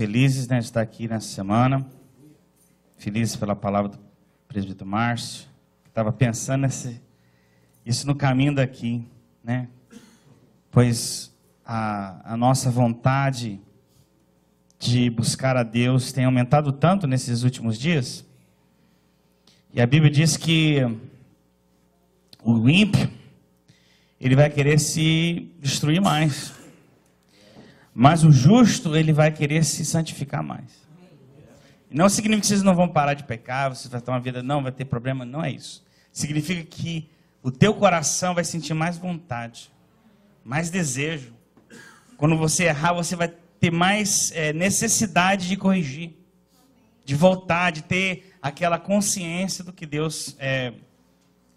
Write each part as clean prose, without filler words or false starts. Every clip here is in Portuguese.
Felizes, né, de estar aqui nessa semana. Felizes pela palavra do presbítero Márcio. Estava pensando isso no caminho daqui, né? Pois a nossa vontade de buscar a Deus tem aumentado tanto nesses últimos dias. E a Bíblia diz que o ímpio, ele vai querer se destruir mais. Mas o justo, ele vai querer se santificar mais. Não significa que vocês não vão parar de pecar, você vai ter uma vida, não vai ter problema, não é isso. Significa que o teu coração vai sentir mais vontade, mais desejo. Quando você errar, você vai ter mais necessidade de corrigir, de voltar, de ter aquela consciência do que Deus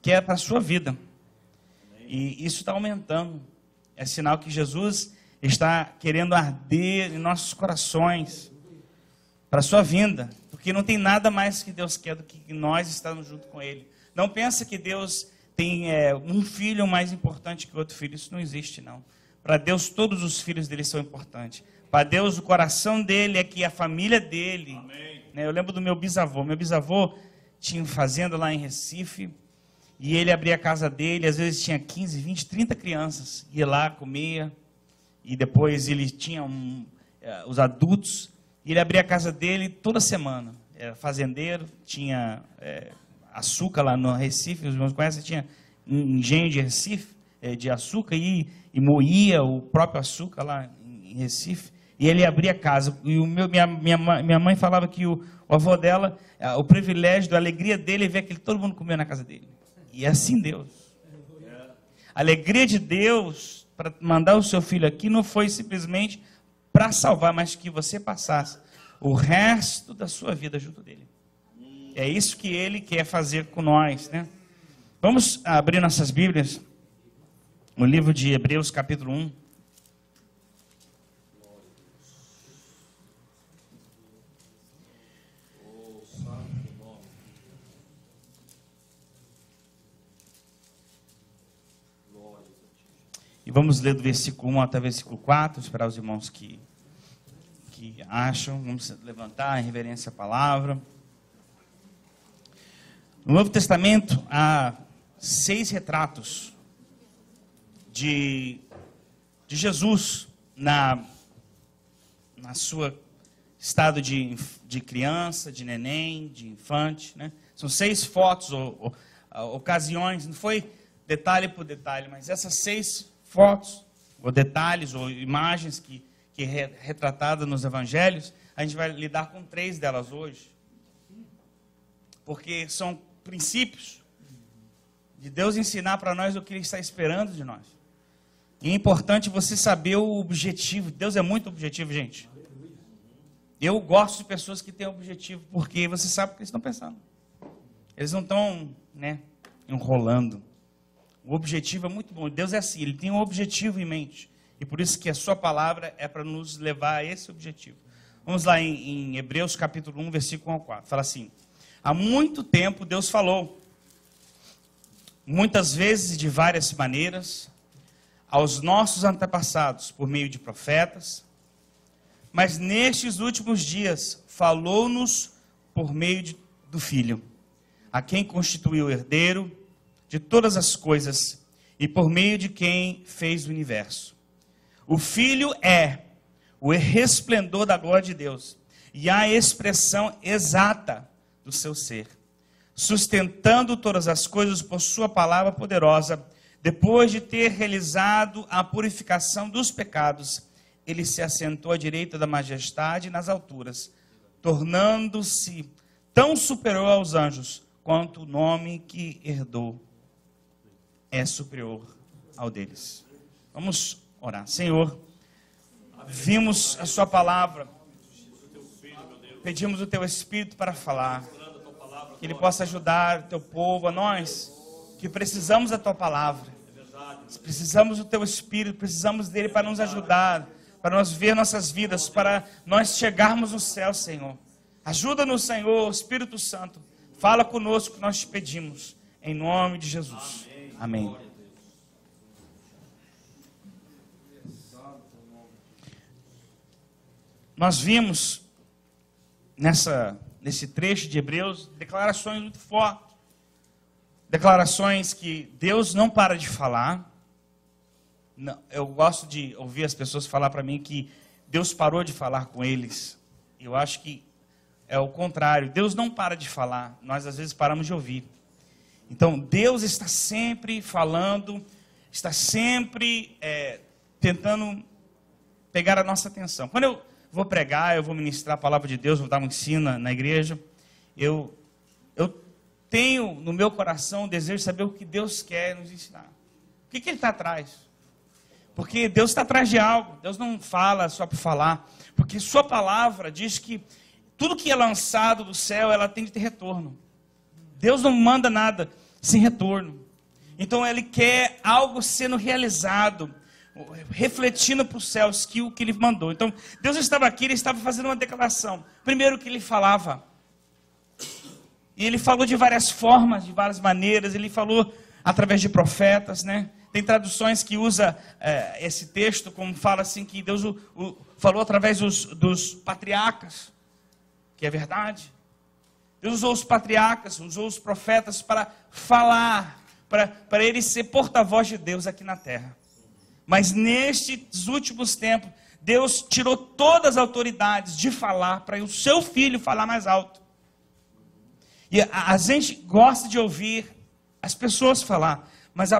quer para a sua vida. E isso está aumentando. É sinal que Jesus está querendo arder em nossos corações para a sua vinda, porque não tem nada mais que Deus quer do que nós estarmos junto com Ele. Não pensa que Deus tem um filho mais importante que outro filho, isso não existe não. Para Deus todos os filhos dele são importantes. Para Deus o coração dele é que a família dele, né? Eu lembro do meu bisavô tinha fazenda lá em Recife, e ele abria a casa dele, às vezes tinha 15, 20, 30 crianças, ia lá, comia. E depois ele tinha os adultos, e ele abria a casa dele toda semana. Era fazendeiro, tinha açúcar lá no Recife, os irmãos conhecem, tinha um engenho de Recife, de açúcar, e moía o próprio açúcar lá em Recife, e ele abria a casa. E minha mãe falava que o avô dela, o privilégio, a alegria dele é ver que todo mundo comia na casa dele. E é assim Deus. A alegria de Deus para mandar o seu filho aqui não foi simplesmente para salvar, mas que você passasse o resto da sua vida junto dele. É isso que ele quer fazer com nós, né? Vamos abrir nossas Bíblias no livro de Hebreus, capítulo 1. E vamos ler do versículo 1 até o versículo 4, esperar os irmãos que acham. Vamos levantar em reverência à palavra. No Novo Testamento há 6 retratos de Jesus na sua estado de criança, de neném, de infante, né? São 6 fotos ou ocasiões, não foi detalhe por detalhe, mas essas 6 fotos, ou detalhes, ou imagens que é retratada nos evangelhos, a gente vai lidar com 3 delas hoje. Porque são princípios de Deus ensinar para nós o que Ele está esperando de nós. E é importante você saber o objetivo. Deus é muito objetivo, gente. Eu gosto de pessoas que têm objetivo, porque você sabe o que eles estão pensando. Eles não estão, enrolando. O objetivo é muito bom. Deus é assim, Ele tem um objetivo em mente. E por isso que a sua palavra é para nos levar a esse objetivo. Vamos lá em Hebreus capítulo 1, versículo 1 ao 4. Fala assim: há muito tempo Deus falou, muitas vezes e de várias maneiras, aos nossos antepassados, por meio de profetas, mas nestes últimos dias falou-nos por meio do Filho, a quem constituiu o herdeiro de todas as coisas, e por meio de quem fez o universo. O Filho é o resplendor da glória de Deus, e a expressão exata do seu ser, sustentando todas as coisas por sua palavra poderosa. Depois de ter realizado a purificação dos pecados, ele se assentou à direita da majestade nas alturas, tornando-se tão superior aos anjos, quanto o nome que herdou é superior ao deles. Vamos orar. Senhor, vimos a sua palavra, pedimos o teu Espírito para falar, que ele possa ajudar o teu povo, a nós, que precisamos da tua palavra, precisamos do teu Espírito, precisamos dele para nos ajudar, para nós ver nossas vidas, para nós chegarmos no céu, Senhor. Ajuda-nos, Senhor, Espírito Santo, fala conosco que nós te pedimos, em nome de Jesus. Amém. nós vimos nesse trecho de Hebreus declarações muito fortes. Declarações que Deus não para de falar. Não, eu gosto de ouvir as pessoas falar para mim que Deus parou de falar com eles. Eu acho que é o contrário. Deus não para de falar. Nós às vezes paramos de ouvir. Então Deus está sempre falando, está sempre tentando pegar a nossa atenção. Quando eu vou pregar, eu vou ministrar a palavra de Deus, vou dar um ensino na igreja, eu tenho no meu coração o desejo de saber o que Deus quer nos ensinar. O que Ele está atrás? Porque Deus está atrás de algo. Deus não fala só por falar. Porque sua palavra diz que tudo que é lançado do céu, ela tem de ter retorno. Deus não manda nada sem retorno. Então Ele quer algo sendo realizado, refletindo para os céus que o que Ele mandou. Então Deus estava aqui, Ele estava fazendo uma declaração. Primeiro que Ele falava. E Ele falou de várias formas, de várias maneiras. Ele falou através de profetas, né? Tem traduções que usa esse texto como fala assim que Deus falou através dos patriarcas, que é verdade. Deus usou os patriarcas, usou os profetas para falar, para Ele ser porta-voz de Deus aqui na terra. Mas nestes últimos tempos, Deus tirou todas as autoridades de falar para o seu filho falar mais alto. E a gente gosta de ouvir as pessoas falar, mas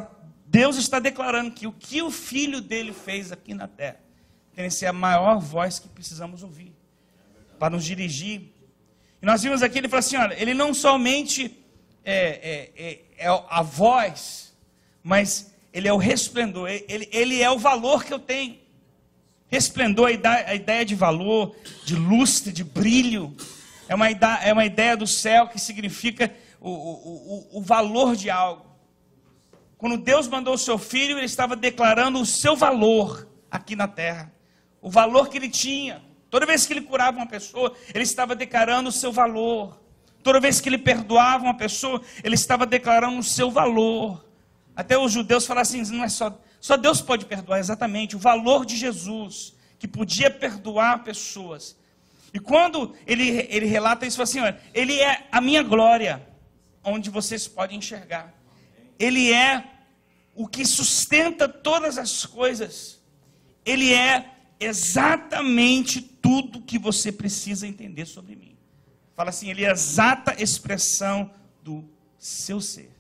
Deus está declarando que o que o filho dele fez aqui na terra tem que ser a maior voz que precisamos ouvir, para nos dirigir. E nós vimos aqui, ele falou assim, olha, ele não somente é a voz, mas ele é o resplendor, ele é o valor que eu tenho. Resplendor, a ideia de valor, de lustre, de brilho, é uma ideia do céu que significa o valor de algo. Quando Deus mandou o seu filho, Ele estava declarando o seu valor aqui na terra. O valor que Ele tinha. Toda vez que Ele curava uma pessoa, Ele estava declarando o seu valor. Toda vez que Ele perdoava uma pessoa, Ele estava declarando o seu valor. Até os judeus falam assim, não é só Deus pode perdoar, exatamente. O valor de Jesus, que podia perdoar pessoas. E quando ele relata isso, assim, olha, Ele é a minha glória, onde vocês podem enxergar. Ele é o que sustenta todas as coisas. Ele é exatamente tudo que você precisa entender sobre mim. Fala assim, Ele é a exata expressão do seu ser.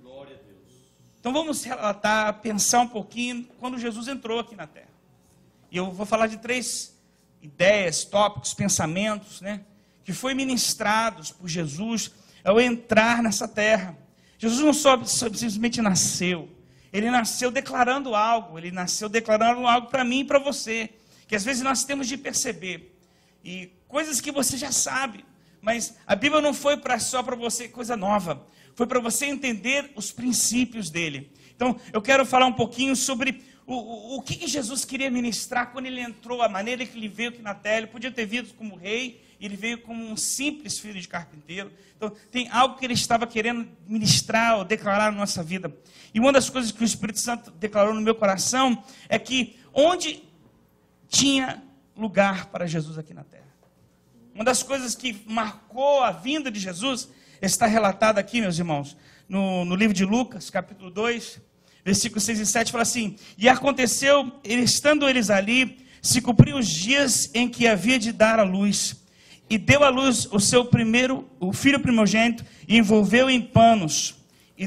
Glória a Deus. Então vamos relatar, pensar um pouquinho quando Jesus entrou aqui na terra. E eu vou falar de 3 ideias, tópicos, pensamentos, né, que foi ministrados por Jesus ao entrar nessa terra. Jesus não só simplesmente nasceu, Ele nasceu declarando algo, Ele nasceu declarando algo para mim e para você, que às vezes nós temos de perceber, e coisas que você já sabe, mas a Bíblia não foi só para você coisa nova, foi para você entender os princípios dele. Então eu quero falar um pouquinho sobre o que Jesus queria ministrar quando Ele entrou, a maneira que Ele veio aqui na terra. Ele podia ter vindo como rei, Ele veio como um simples filho de carpinteiro. Então tem algo que Ele estava querendo ministrar ou declarar na nossa vida. E uma das coisas que o Espírito Santo declarou no meu coração é que onde tinha lugar para Jesus aqui na terra. Uma das coisas que marcou a vinda de Jesus está relatada aqui, meus irmãos, no livro de Lucas, capítulo 2, versículos 6 e 7, fala assim, e aconteceu, estando eles ali, se cumpriu os dias em que havia de dar à luz, e deu à luz o filho primogênito, e envolveu em panos, e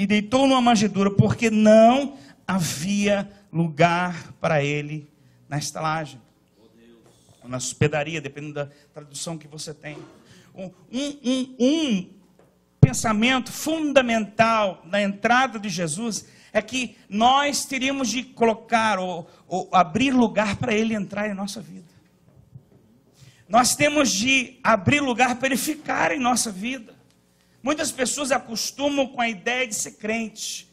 deitou numa manjedoura, porque não havia lugar para ele na estalagem, ou na hospedaria, dependendo da tradução que você tem. Um pensamento fundamental na entrada de Jesus é que nós teríamos de colocar ou abrir lugar para Ele entrar em nossa vida. Nós temos de abrir lugar para Ele ficar em nossa vida. Muitas pessoas acostumam com a ideia de ser crente,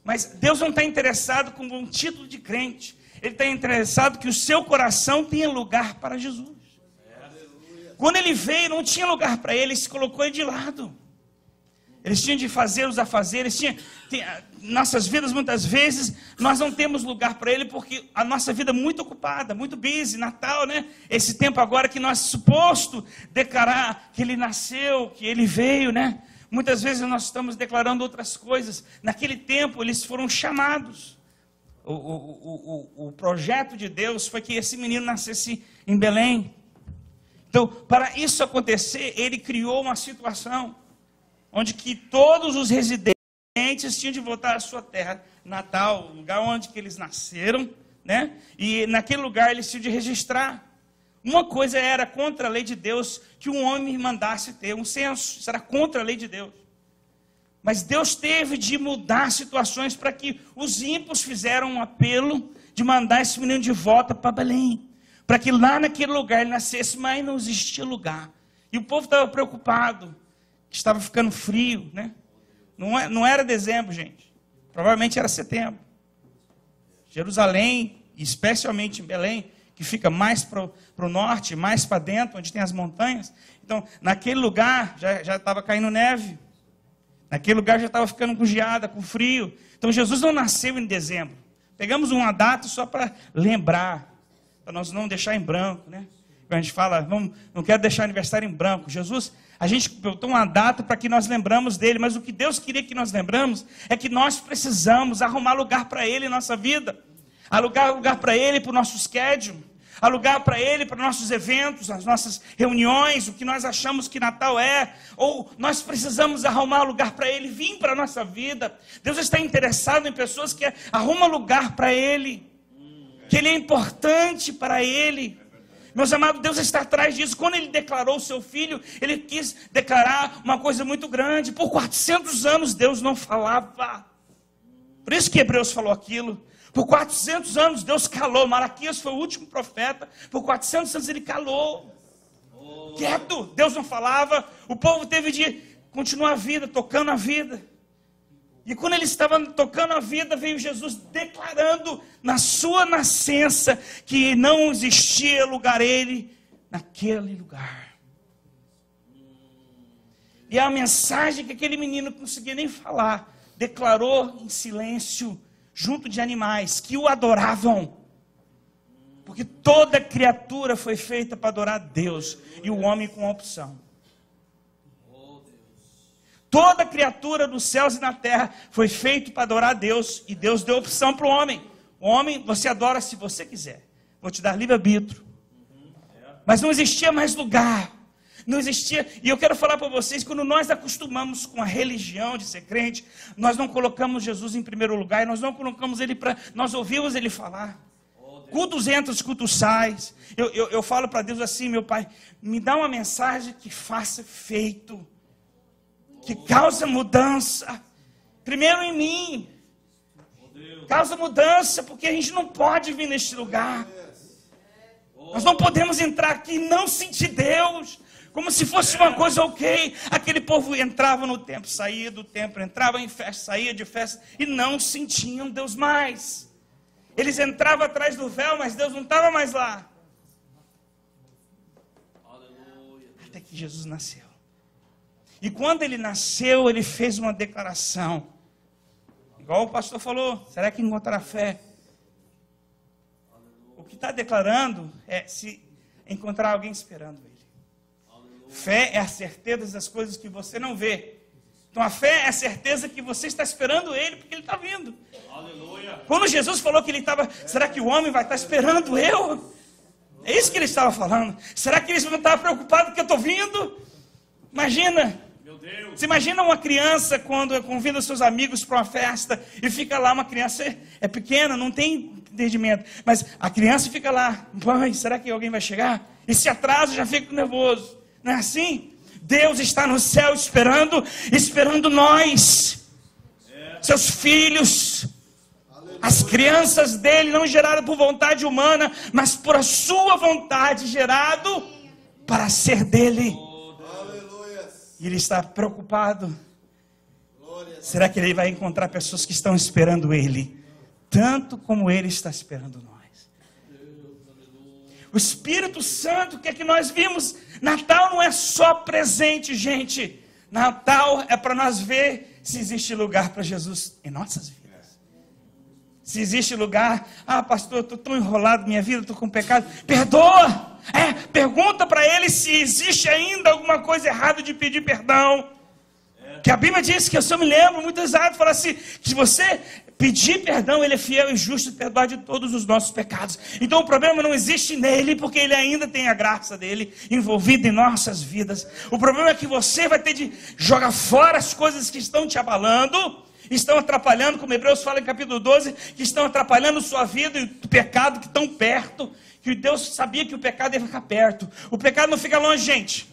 mas Deus não está interessado com um título de crente. Ele está interessado que o seu coração tenha lugar para Jesus. Quando Ele veio, não tinha lugar para Ele, se colocou Ele de lado. Eles tinham de fazer os afazeres, nossas vidas muitas vezes, nós não temos lugar para Ele, porque a nossa vida é muito ocupada, muito busy, Natal, né? Esse tempo agora que nós suposto declarar que Ele nasceu, que Ele veio, né? Muitas vezes nós estamos declarando outras coisas. Naquele tempo eles foram chamados. O projeto de Deus foi que esse menino nascesse em Belém. Então, para isso acontecer, Ele criou uma situação onde que todos os residentes tinham de voltar à sua terra natal, o lugar onde que eles nasceram, né? E naquele lugar eles tinham de registrar. Uma coisa era contra a lei de Deus que um homem mandasse ter um censo, isso era contra a lei de Deus. Mas Deus teve de mudar situações para que os ímpios fizeram um apelo de mandar esse menino de volta para Belém, para que lá naquele lugar ele nascesse, mas não existia lugar. E o povo estava preocupado, estava ficando frio, né? Não era dezembro, gente. Provavelmente era setembro. Jerusalém, especialmente em Belém, que fica mais para o norte, mais para dentro, onde tem as montanhas. Então, naquele lugar já estava caindo neve. Naquele lugar já estava ficando com geada, com frio. Então, Jesus não nasceu em dezembro. Pegamos uma data só para lembrar, para nós não deixar em branco, né? A gente fala, não quero deixar aniversário em branco. Jesus, a gente botou uma data para que nós lembramos dele, mas o que Deus queria que nós lembramos é que nós precisamos arrumar lugar para ele em nossa vida, alugar lugar para ele para o nosso schedule, alugar para ele para nossos eventos, as nossas reuniões, o que nós achamos que Natal é, ou nós precisamos arrumar lugar para ele vir para a nossa vida. Deus está interessado em pessoas que arrumam lugar para ele, que ele é importante para ele. Meus amados, Deus está atrás disso. Quando Ele declarou o seu Filho, Ele quis declarar uma coisa muito grande. Por 400 anos Deus não falava. Por isso que Hebreus falou aquilo. Por 400 anos Deus calou. Malaquias foi o último profeta. Por 400 anos Ele calou. Quieto, Deus não falava. O povo teve de continuar a vida, tocando a vida. E quando ele estava tocando a vida, veio Jesus declarando na sua nascença que não existia lugar ele naquele lugar. E a mensagem que aquele menino não conseguia nem falar, declarou em silêncio, junto de animais que o adoravam. Porque toda criatura foi feita para adorar a Deus, e o homem com opção. Toda criatura dos céus e na terra foi feito para adorar a Deus, e Deus deu opção para o homem. O homem, você adora se você quiser. Vou te dar livre-arbítrio. Mas não existia mais lugar. Não existia. E eu quero falar para vocês, quando nós acostumamos com a religião de ser crente, nós não colocamos Jesus em primeiro lugar, e nós não colocamos ele para... Nós ouvimos ele falar. Cultos entram, cultos saem. Eu falo para Deus assim, meu Pai, me dá uma mensagem que faça efeito, que causa mudança, primeiro em mim, causa mudança, porque a gente não pode vir neste lugar, nós não podemos entrar aqui e não sentir Deus, como se fosse uma coisa ok. Aquele povo entrava no templo, saía do templo, entrava em festa, saía de festa, e não sentiam Deus mais. Eles entravam atrás do véu, mas Deus não estava mais lá, até que Jesus nasceu. E quando ele nasceu, ele fez uma declaração. Igual o pastor falou, será que encontrará fé? O que está declarando é se encontrar alguém esperando ele. Fé é a certeza das coisas que você não vê. Então a fé é a certeza que você está esperando ele, porque ele está vindo. Aleluia. Quando Jesus falou que ele estava, será que o homem vai estar esperando eu? É isso que ele estava falando. Será que eles não estavam preocupados porque eu estou vindo? Imagina. Você imagina uma criança quando convida seus amigos para uma festa e fica lá, uma criança é pequena, não tem entendimento, mas a criança fica lá, mãe, será que alguém vai chegar? E se atrasa, já fica nervoso. Não é assim? Deus está no céu esperando nós, seus filhos, as crianças dele, não geradas por vontade humana, mas por a sua vontade, gerado para ser dele. E ele está preocupado. Será que ele vai encontrar pessoas que estão esperando ele, tanto como ele está esperando nós? O Espírito Santo, o que é que nós vimos? Natal não é só presente, gente. Natal é para nós ver se existe lugar para Jesus em nossas vidas. Se existe lugar, pastor, eu estou tão enrolado, minha vida, estou com pecado. Perdoa! Pergunta para ele se existe ainda alguma coisa errada de pedir perdão. Que a Bíblia diz, que eu só me lembro, muitas vezes fala assim, que se você pedir perdão, ele é fiel e justo de perdoar de todos os nossos pecados. Então o problema não existe nele, porque ele ainda tem a graça dele envolvida em nossas vidas. O problema é que você vai ter de jogar fora as coisas que estão te abalando, estão atrapalhando, como Hebreus fala em capítulo 12, que estão atrapalhando sua vida e o pecado que estão perto, que Deus sabia que o pecado ia ficar perto. O pecado não fica longe, gente.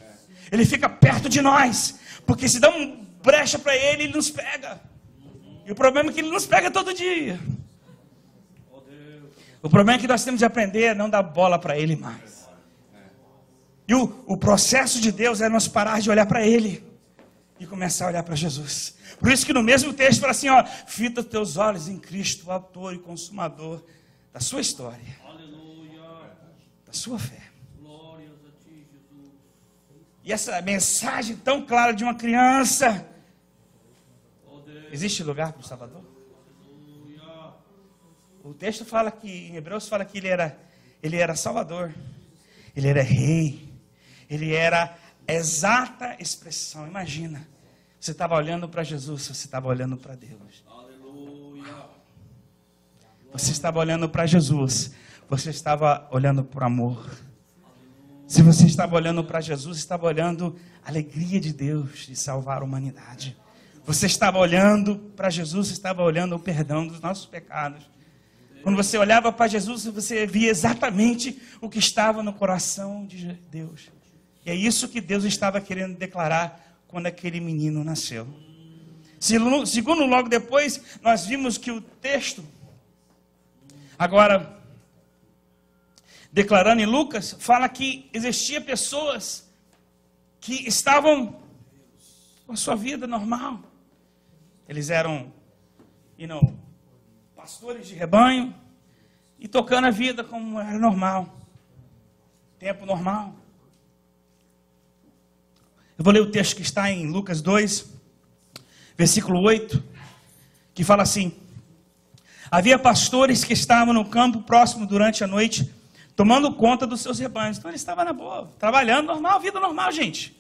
Ele fica perto de nós, porque se dá um brecha para ele, ele nos pega. E o problema é que ele nos pega todo dia. O problema é que nós temos de aprender a não dar bola para ele mais. E o processo de Deus é nós parar de olhar para ele e começar a olhar para Jesus. Por isso que no mesmo texto fala assim, fita teus olhos em Cristo, o autor e consumador da sua história. Aleluia. Da sua fé. Glórias a ti, Jesus. E essa mensagem tão clara de uma criança. Existe lugar para o Salvador? Aleluia. O texto fala que, em Hebreus fala que ele era Salvador. Ele era rei. Ele era a exata expressão. Imagina, você estava olhando para Jesus, você estava olhando para Deus. Aleluia. Você estava olhando para Jesus, você estava olhando para o amor. Se você estava olhando para Jesus, estava olhando a alegria de Deus de salvar a humanidade. Você estava olhando para Jesus, estava olhando o perdão dos nossos pecados. Quando você olhava para Jesus, você via exatamente o que estava no coração de Deus. E é isso que Deus estava querendo declarar quando aquele menino nasceu. Segundo, logo depois, nós vimos que o texto, agora, declarando em Lucas, fala que existia pessoas que estavam com a sua vida normal. Eles eram, pastores de rebanho e tocando a vida como era normal. Tempo normal. Eu vou ler o texto que está em Lucas 2, versículo 8, que fala assim: havia pastores que estavam no campo próximo durante a noite, tomando conta dos seus rebanhos. Então ele estava na boa, trabalhando normal, vida normal, gente.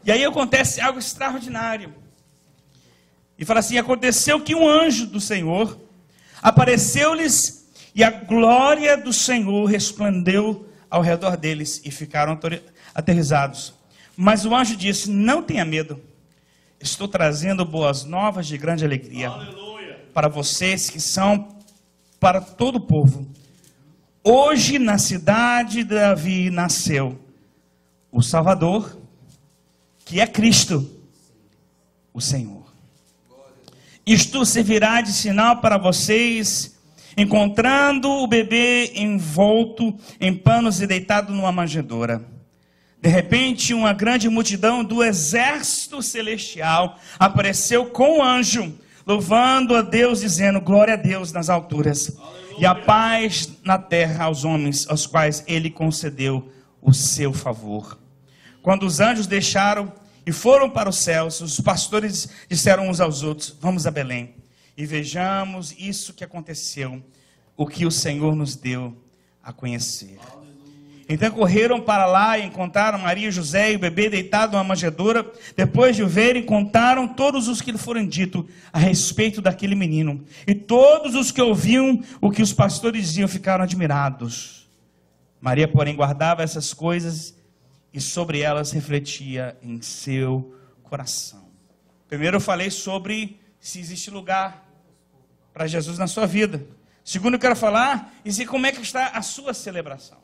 E aí acontece algo extraordinário. E fala assim: aconteceu que um anjo do Senhor apareceu-lhes e a glória do Senhor resplandeceu ao redor deles e ficaram aterrorizados. Mas o anjo disse: não tenha medo, estou trazendo boas novas de grande alegria. Aleluia. Para vocês que são para todo o povo. Hoje na cidade de Davi nasceu o Salvador, que é Cristo, o Senhor. Isto servirá de sinal para vocês, encontrando o bebê envolto em panos e deitado numa manjedoura. De repente, uma grande multidão do exército celestial apareceu com o anjo, louvando a Deus, dizendo: glória a Deus nas alturas, aleluia, e a paz na terra aos homens, aos quais ele concedeu o seu favor. Quando os anjos deixaram e foram para os céus, os pastores disseram uns aos outros: vamos a Belém e vejamos isso que aconteceu, o que o Senhor nos deu a conhecer. Então correram para lá e encontraram Maria, José e o bebê deitado numa manjedoura. Depois de o verem, contaram todos os que lhe foram dito a respeito daquele menino. E todos os que ouviam o que os pastores diziam ficaram admirados. Maria, porém, guardava essas coisas e sobre elas refletia em seu coração. Primeiro eu falei sobre se existe lugar para Jesus na sua vida. Segundo eu quero falar como é que está a sua celebração.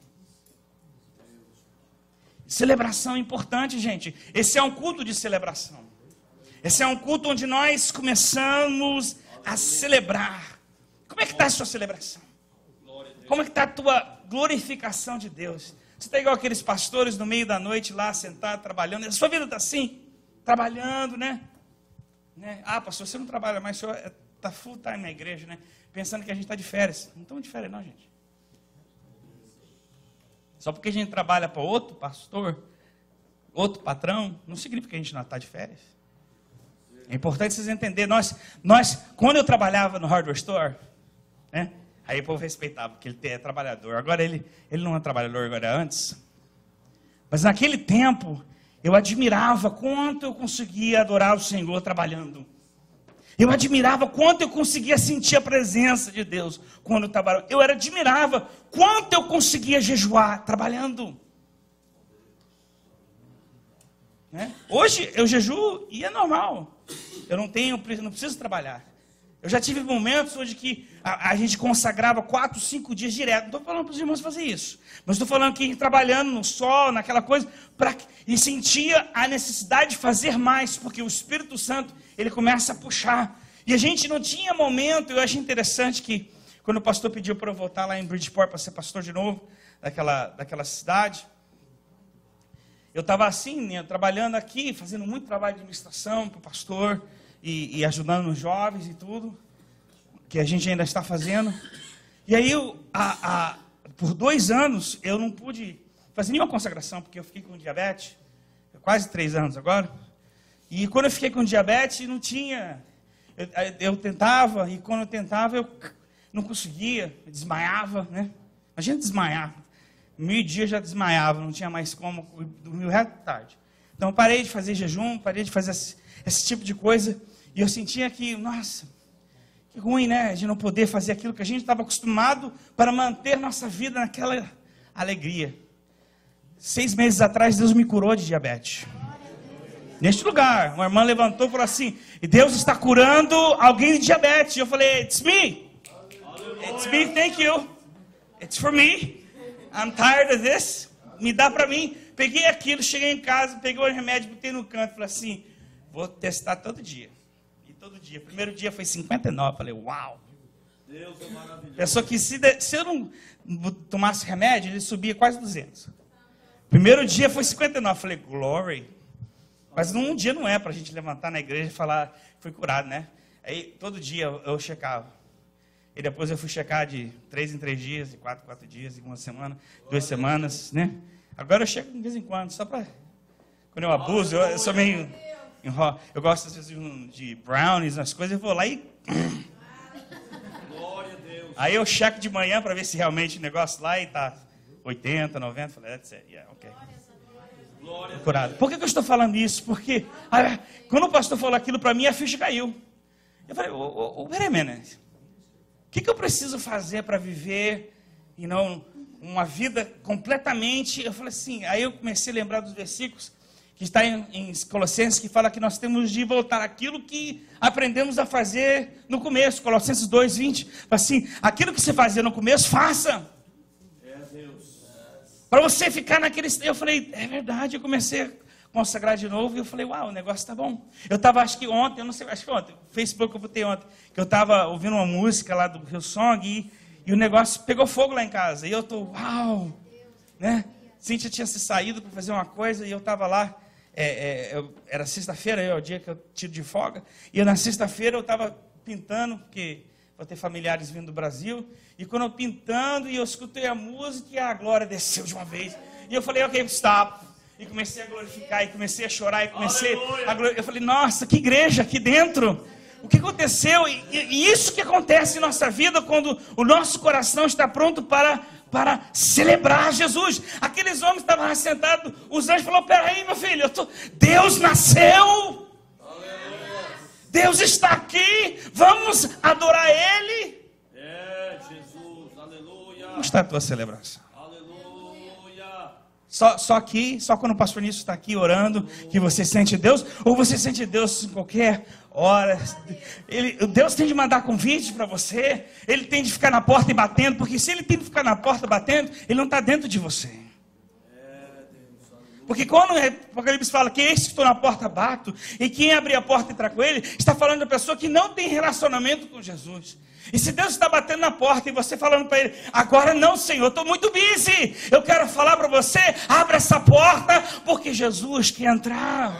Celebração é importante, gente. Esse é um culto de celebração. Esse é um culto onde nós começamos a celebrar. Como é que está a sua celebração? Como é que está a tua glorificação de Deus? Você está igual aqueles pastores no meio da noite lá, sentado, trabalhando. A sua vida está assim? Trabalhando, né? Ah, pastor, você não trabalha mais, o senhor está full time na igreja, né? Pensando que a gente está de férias. Não estamos de férias não, gente. Só porque a gente trabalha para outro pastor, outro patrão, não significa que a gente não está de férias. É importante vocês entenderem. Quando eu trabalhava no hardware store, né? Aí o povo respeitava, porque ele é trabalhador. Agora ele não é trabalhador, agora é antes. Mas naquele tempo, eu admirava quanto eu conseguia adorar o Senhor trabalhando. Eu admirava quanto eu conseguia sentir a presença de Deus quando eu trabalhava. Eu admirava quanto eu conseguia jejuar trabalhando. Né? Hoje eu jejuo e é normal. Eu não preciso trabalhar. Eu já tive momentos onde que a gente consagrava 4, 5 dias direto. Não estou falando para os irmãos fazer isso. Mas estou falando que trabalhando no sol, naquela coisa, e sentia a necessidade de fazer mais, porque o Espírito Santo, ele começa a puxar. E a gente não tinha momento. Eu achei interessante que, quando o pastor pediu para eu voltar lá em Bridgeport, para ser pastor de novo, daquela cidade, eu estava assim, né, trabalhando aqui, fazendo muito trabalho de administração para o pastor, e ajudando os jovens e tudo, que a gente ainda está fazendo. E aí, por 2 anos, eu não pude fazer nenhuma consagração, porque eu fiquei com diabetes, quase 3 anos agora. E quando eu fiquei com diabetes, não tinha... Eu tentava, e quando eu tentava, eu não conseguia, eu desmaiava, né? Imagina desmaiar. Meio-dia já desmaiava, não tinha mais como, dormir o resto da tarde. Então, eu parei de fazer jejum, parei de fazer esse tipo de coisa, e eu sentia que, nossa, que ruim, né? De não poder fazer aquilo que a gente estava acostumado para manter nossa vida naquela alegria. 6 meses atrás, Deus me curou de diabetes. Neste lugar, uma irmã levantou e falou assim, e Deus está curando alguém de diabetes. Eu falei, it's me. It's me, thank you. It's for me. I'm tired of this. Me dá para mim. Peguei aquilo, cheguei em casa, peguei o remédio, botei no canto, falei assim, vou testar todo dia. E todo dia. Primeiro dia foi 59. Falei, uau. Deus é maravilhoso. Pensou que se eu não tomasse remédio, ele subia quase 200. Primeiro dia foi 59. Falei, glory. Mas num dia não é para a gente levantar na igreja e falar, fui curado, né? Aí todo dia eu checava. E depois eu fui checar de 3 em 3 dias, de 4 em 4 dias, de 1 semana, 2 semanas, né? Agora eu checo de vez em quando, só para... Quando eu abuso, eu sou meio... Eu gosto às vezes de brownies, umas coisas, eu vou lá e... Glória a Deus. Aí eu checo de manhã para ver se realmente o negócio lá e tá 80, 90, falei, that's it, yeah, ok. Glória a Deus. Curado. Por que eu estou falando isso? Porque quando o pastor falou aquilo para mim, a ficha caiu. Eu falei, peraí, minute. O que eu preciso fazer para viver e não uma vida completamente... Eu falei assim, aí eu comecei a lembrar dos versículos que está em Colossenses, que fala que nós temos de voltar àquilo que aprendemos a fazer no começo. Colossenses 2:20. Assim, aquilo que você fazia no começo, faça. É Deus. Para você ficar naquele... Eu falei, é verdade, eu comecei a consagrar de novo, e eu falei, uau, o negócio está bom. Eu estava, acho que ontem, eu não sei, acho que ontem, no Facebook eu botei ontem, que eu estava ouvindo uma música lá do Hillsong, e o negócio pegou fogo lá em casa, e eu estou, uau, né? Cíntia tinha se saído para fazer uma coisa, e eu estava lá, era sexta-feira, é o dia que eu tiro de folga, e na sexta-feira eu estava pintando, porque vou ter familiares vindo do Brasil, e quando eu pintando, e eu escutei a música, e a glória desceu de uma vez, e eu falei, ok, stop. E comecei a glorificar, e comecei a chorar, e comecei a glorificar. Eu falei, nossa, que igreja aqui dentro. O que aconteceu? E isso que acontece em nossa vida quando o nosso coração está pronto para celebrar Jesus. Aqueles homens estavam assentados, os anjos falaram, peraí, meu filho, Deus nasceu. Deus está aqui, vamos adorar Ele. É Jesus, aleluia. Como está a tua celebração? Aleluia. Só aqui, só quando o pastor Nício está aqui orando, que você sente Deus, ou você sente Deus em qualquer hora. Deus tem de mandar convite para você, Ele tem de ficar na porta e batendo, porque se Ele tem de ficar na porta batendo, Ele não está dentro de você. Porque quando o Apocalipse fala que esse que estou na porta bato, e quem abrir a porta e entrar com ele, está falando da pessoa que não tem relacionamento com Jesus. E se Deus está batendo na porta e você falando para ele, agora não, Senhor, eu estou muito busy, eu quero falar para você, abra essa porta, porque Jesus quer entrar.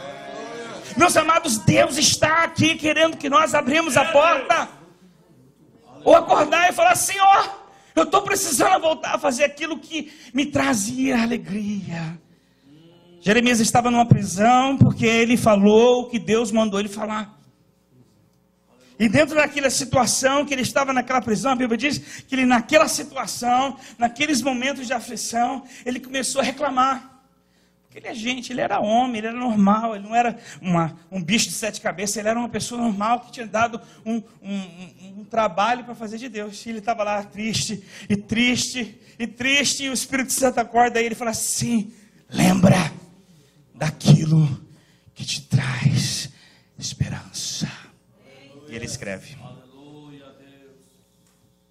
Meus amados, Deus está aqui querendo que nós abrimos a porta. Ou acordar e falar, Senhor, eu estou precisando voltar a fazer aquilo que me trazia alegria. Jeremias estava numa prisão porque ele falou o que Deus mandou ele falar. E dentro daquela situação que ele estava naquela prisão, a Bíblia diz que ele naquela situação, naqueles momentos de aflição, ele começou a reclamar. Porque ele é gente, ele era homem, ele era normal, ele não era um bicho de 7 cabeças, ele era uma pessoa normal que tinha dado um trabalho para fazer de Deus. E ele estava lá triste, e o Espírito Santo acorda e ele fala assim: lembra daquilo que te traz esperança. E ele escreve.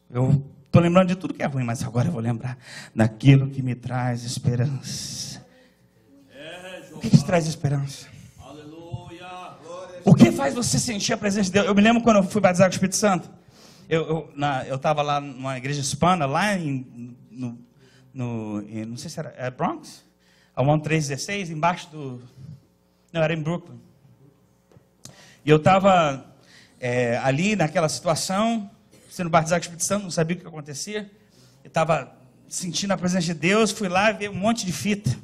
Eu estou lembrando de tudo que é ruim, mas agora eu vou lembrar daquilo que me traz esperança. O que te traz esperança? O que faz você sentir a presença de Deus? Eu me lembro quando eu fui batizado com o Espírito Santo. Eu estava lá numa igreja hispana, lá não sei se era Bronx, a 1316, embaixo do... Não, era em Brooklyn. E eu estava ali naquela situação, sendo batizado com o Espírito Santo, não sabia o que acontecia. Eu estava sentindo a presença de Deus, fui lá ver um monte de fita.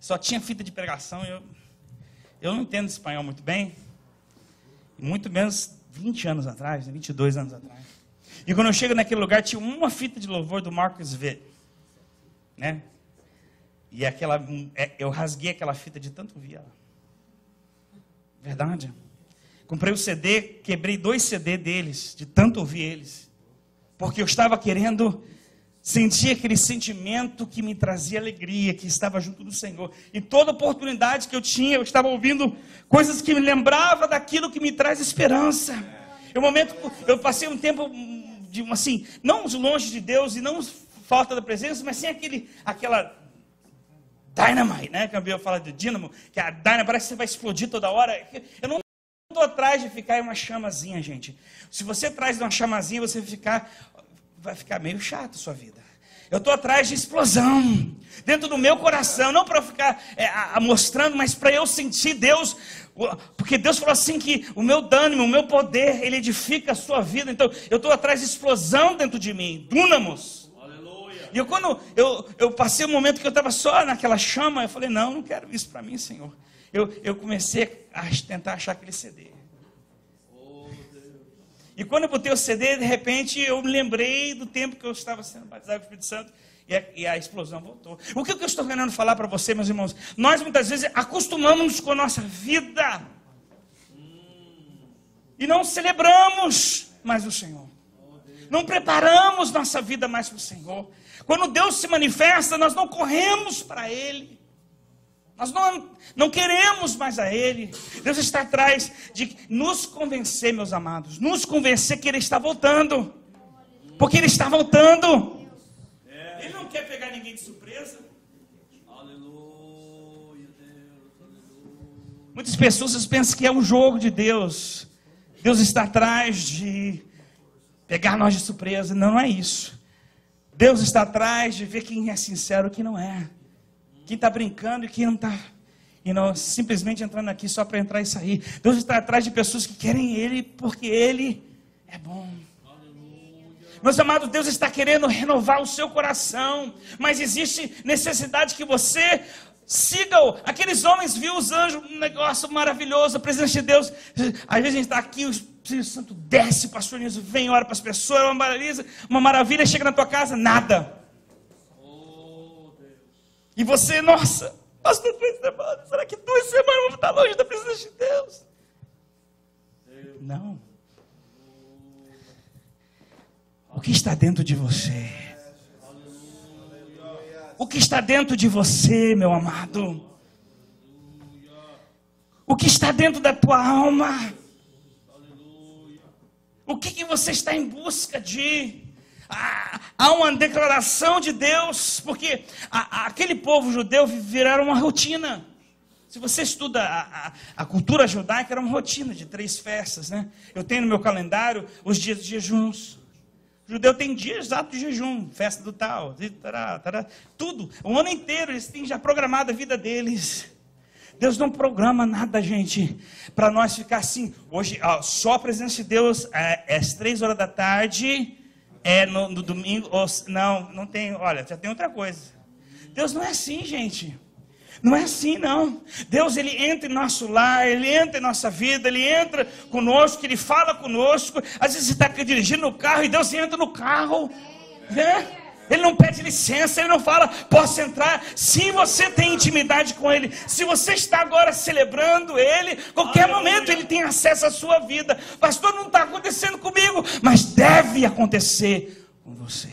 Só tinha fita de pregação. Eu não entendo espanhol muito bem, muito menos 20 anos atrás, 22 anos atrás. E quando eu chego naquele lugar, tinha uma fita de louvor do Marcus Witt, né? E eu rasguei aquela fita de tanto ouvir ela. Verdade. Comprei o CD, quebrei 2 CD deles, de tanto ouvir eles. Porque eu estava querendo sentir aquele sentimento que me trazia alegria, que estava junto do Senhor. E toda oportunidade que eu tinha, eu estava ouvindo coisas que me lembravam daquilo que me traz esperança. Eu passei um tempo, assim, não longe de Deus e não falta da presença, mas sim aquela dynamite, né? Que a Bíblia fala de dínamo, que a dynamite parece que você vai explodir toda hora. Eu não estou atrás de ficar em uma chamazinha, gente. Se você traz uma chamazinha, você vai ficar meio chato a sua vida. Eu estou atrás de explosão dentro do meu coração, não para ficar mostrando, mas para eu sentir Deus, porque Deus falou assim que o meu dânimo, o meu poder, ele edifica a sua vida. Então eu estou atrás de explosão dentro de mim, dúnamos. Aleluia. E quando eu passei um momento que eu estava só naquela chama, eu falei: não quero isso para mim, Senhor. Eu comecei a tentar achar aquele CD. E quando eu botei o CD, de repente, eu me lembrei do tempo que eu estava sendo batizado com o Espírito Santo e a explosão voltou. O que eu estou querendo falar para você, meus irmãos? Nós, muitas vezes, acostumamos com a nossa vida e não celebramos mais o Senhor. Não preparamos nossa vida mais para o Senhor. Quando Deus se manifesta, nós não corremos para Ele. Nós não queremos mais a Ele. Deus está atrás de nos convencer, meus amados. Nos convencer que Ele está voltando. Porque Ele está voltando. Ele não quer pegar ninguém de surpresa. Aleluia, Deus, aleluia. Muitas pessoas pensam que é um jogo de Deus. Deus está atrás de pegar nós de surpresa. Não é isso. Deus está atrás de ver quem é sincero e quem não é. Quem está brincando e quem não está. E não simplesmente entrando aqui só para entrar e sair. Deus está atrás de pessoas que querem Ele porque Ele é bom. Meus amados, Deus está querendo renovar o seu coração. Mas existe necessidade que você siga. Aqueles homens viram os anjos, um negócio maravilhoso, a presença de Deus. Às vezes a gente está aqui, o Espírito Santo desce, pastor Nilson vem, ora para as pessoas, uma maravilha, chega na tua casa, nada. E você, nossa, pastor, 2 semanas, será que 2 semanas eu vou estar longe da presença de Deus? Não. O que está dentro de você? O que está dentro de você, meu amado? O que está dentro da tua alma? O que você está em busca de? Há uma declaração de Deus, porque aquele povo judeu viraram uma rotina. Se você estuda a cultura judaica, era uma rotina de 3 festas, né? Eu tenho no meu calendário os dias de jejuns. O judeu tem dias exatos de jejum, festa do tal, tudo. O ano inteiro eles têm já programado a vida deles. Deus não programa nada, gente, para nós ficar assim. Hoje, só a presença de Deus às 3 horas da tarde... no domingo, não tem, olha, já tem outra coisa. Deus não é assim, gente. Não é assim, não. Deus, Ele entra em nosso lar, Ele entra em nossa vida, Ele entra conosco, Ele fala conosco. Às vezes você está dirigindo no carro e Deus entra no carro, né? Ele não pede licença, Ele não fala, posso entrar. Se você tem intimidade com Ele, se você está agora celebrando Ele, qualquer momento Ele tem acesso à sua vida. Pastor, não está acontecendo comigo, mas deve acontecer com você.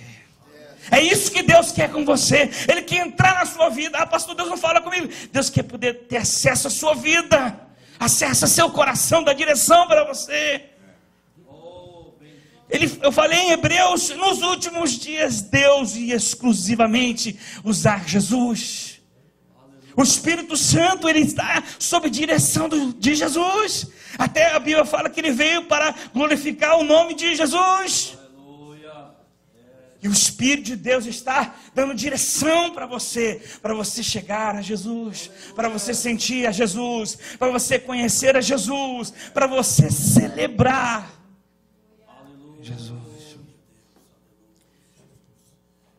É isso que Deus quer com você. Ele quer entrar na sua vida. Ah, pastor, Deus não fala comigo. Deus quer poder ter acesso à sua vida, acesso ao seu coração, da direção para você. Eu falei em Hebreus, nos últimos dias Deus ia exclusivamente usar Jesus. O Espírito Santo, Ele está sob direção de Jesus. Até a Bíblia fala que Ele veio para glorificar o nome de Jesus. E o Espírito de Deus está dando direção para você chegar a Jesus, para você sentir a Jesus, para você conhecer a Jesus, para você celebrar Jesus.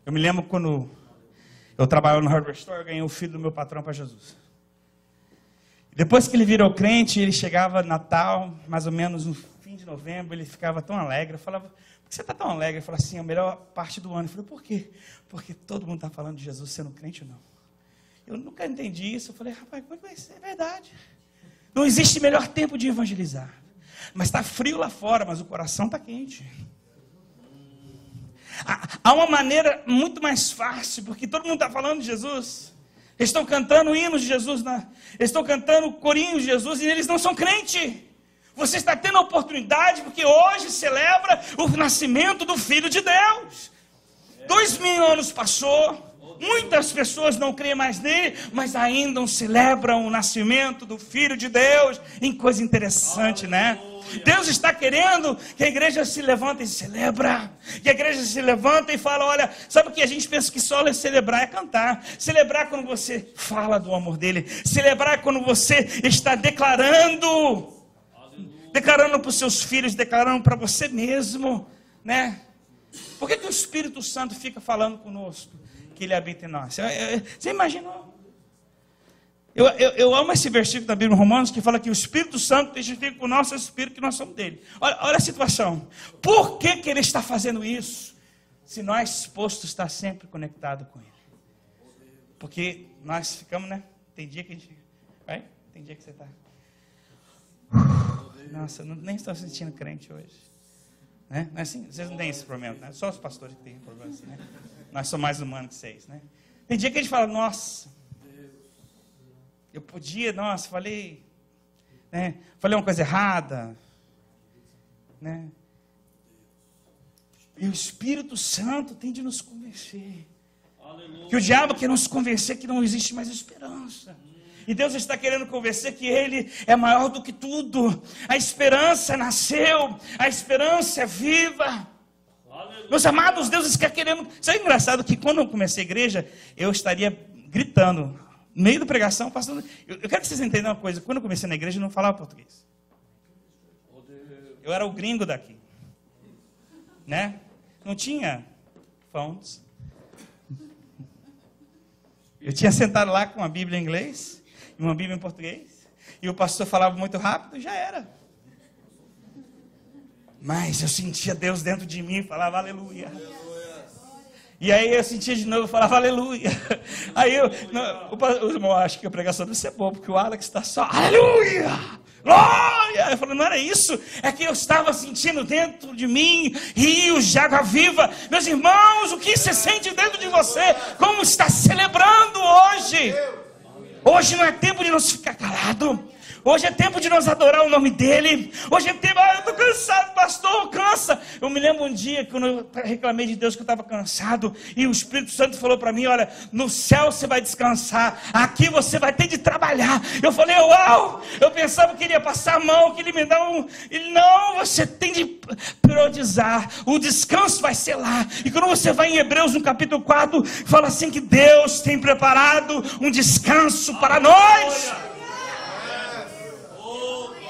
Eu me lembro quando eu trabalhava no hardware store, eu ganhei o filho do meu patrão para Jesus. Depois que ele virou crente, ele chegava Natal, mais ou menos no fim de novembro, ele ficava tão alegre. Eu falava, por que você está tão alegre? Ele falou assim, é a melhor parte do ano. Eu falei, por quê? Porque todo mundo está falando de Jesus sendo crente ou não. Eu nunca entendi isso. Eu falei, rapaz, como é que vai ser? É verdade. Não existe melhor tempo de evangelizar. Mas está frio lá fora, mas o coração está quente. Há uma maneira muito mais fácil, porque todo mundo está falando de Jesus. Eles estão cantando hinos de Jesus, eles estão cantando corinhos de Jesus e eles não são crentes. Você está tendo a oportunidade, porque hoje celebra o nascimento do Filho de Deus. 2000 anos passou, muitas pessoas não creem mais nele, mas ainda celebram o nascimento do Filho de Deus. Em coisa interessante, né? Deus está querendo que a igreja se levante e celebra. Que a igreja se levanta e fala, olha, sabe o que a gente pensa que só celebrar é cantar. Celebrar quando você fala do amor dele. Celebrar quando você está declarando para os seus filhos, declarando para você mesmo, né? Por que o Espírito Santo fica falando conosco? Que ele habita em nós. Você imaginou? Eu amo esse versículo da Bíblia em Romanos que fala que o Espírito Santo testifica com o nosso espírito que nós somos dele. Olha a situação. Por que ele está fazendo isso? Se nós dispostos a estar sempre conectado com ele. Porque nós ficamos, né? Tem dia que a gente... Vai? Tem dia que você está... Nossa, nem estou sentindo crente hoje. Né? Não é assim? Vocês não têm esse problema, né? Só os pastores que têm problema assim, né? Nós somos mais humanos que vocês, né? Tem dia que a gente fala, nossa, eu podia, nossa, falei, né? Falei uma coisa errada, né? E o Espírito Santo tem de nos convencer. Aleluia. Que o diabo quer nos convencer que não existe mais esperança. E Deus está querendo convencer que Ele é maior do que tudo. A esperança nasceu, a esperança é viva. Aleluia. Meus amados, Deus está querendo... Isso é engraçado que quando eu comecei a igreja, eu estaria gritando, no meio da pregação, passando... Eu quero que vocês entendam uma coisa, quando eu comecei na igreja, eu não falava português. Eu era o gringo daqui. Né? Não tinha phones. Eu tinha sentado lá com uma Bíblia em inglês, e uma Bíblia em português, e o pastor falava muito rápido, e já era. Mas eu sentia Deus dentro de mim, falava aleluia. E aí eu sentia de novo, falava aleluia. Aí o irmão acha que a pregação deve ser boa, porque o Alex está só, aleluia, glória. Eu falei, não era isso, é que eu estava sentindo dentro de mim rios de água viva. Meus irmãos, o que você sente dentro de você? Como está celebrando hoje? Hoje não é tempo de nós ficar calado. Hoje é tempo de nós adorar o nome dele. Hoje é tempo, eu estou cansado, pastor, cansa. Eu me lembro um dia, quando eu reclamei de Deus que eu estava cansado, e o Espírito Santo falou para mim, olha, no céu você vai descansar, aqui você vai ter de trabalhar. Eu falei, uau, eu pensava que ele ia passar a mão, que ele me dá um... Ele, não, você tem de priorizar, o descanso vai ser lá. E quando você vai em Hebreus, no capítulo 4, fala assim que Deus tem preparado um descanso para nós.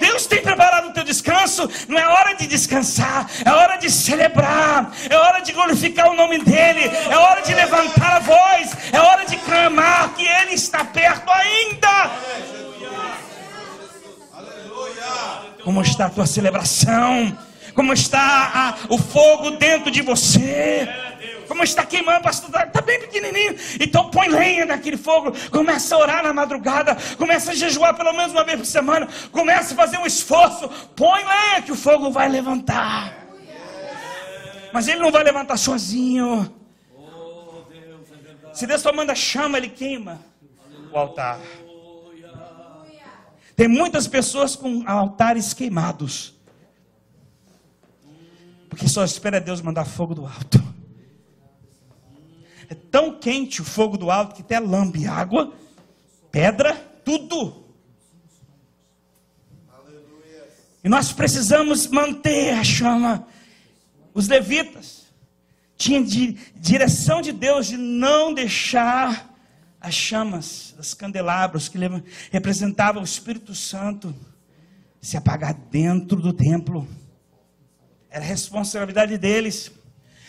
Deus tem preparado o teu descanso. Não é hora de descansar, é hora de celebrar, é hora de glorificar o nome dele, é hora de levantar a voz, é hora de clamar que ele está perto ainda. Como está a tua celebração? Como está o fogo dentro de você? Como está queimando, pastor? Está bem pequenininho. Então põe lenha naquele fogo. Começa a orar na madrugada. Começa a jejuar pelo menos uma vez por semana. Começa a fazer um esforço. Põe lenha que o fogo vai levantar. Mas ele não vai levantar sozinho. Se Deus só manda chama, ele queima o altar. Tem muitas pessoas com altares queimados. Porque só espera Deus mandar fogo do alto. É tão quente o fogo do alto que até lambe água, pedra, tudo. E nós precisamos manter a chama. Os levitas tinham direção de Deus de não deixar as chamas, os candelabros que representavam o Espírito Santo se apagar dentro do templo. Era responsabilidade deles.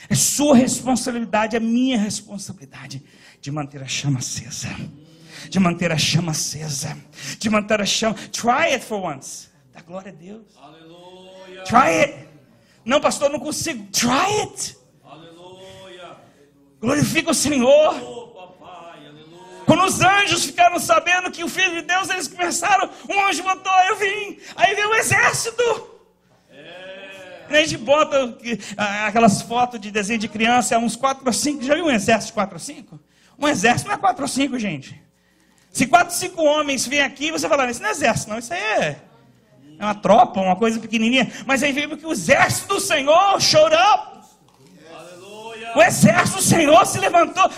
É sua responsabilidade, é minha responsabilidade de manter a chama acesa. De manter a chama acesa. De manter a chama. Try it for once. Dá glória a Deus. Aleluia. Try it. Não, pastor, não consigo. Try it. Aleluia. Glorifica o Senhor. Oh, papai. Aleluia. Quando os anjos ficaram sabendo que o Filho de Deus, eles começaram, um anjo botou, eu vim. Aí veio o exército. A gente bota aquelas fotos de desenho de criança, uns 4 ou 5. Já viu um exército de 4 ou 5? Um exército não é 4 ou 5, gente. Se 4 ou 5 homens vêm aqui, você fala, isso não é exército, não. Isso aí é uma tropa, uma coisa pequenininha. Mas aí veio que o exército do Senhor showed up. O exército do Senhor se levantou.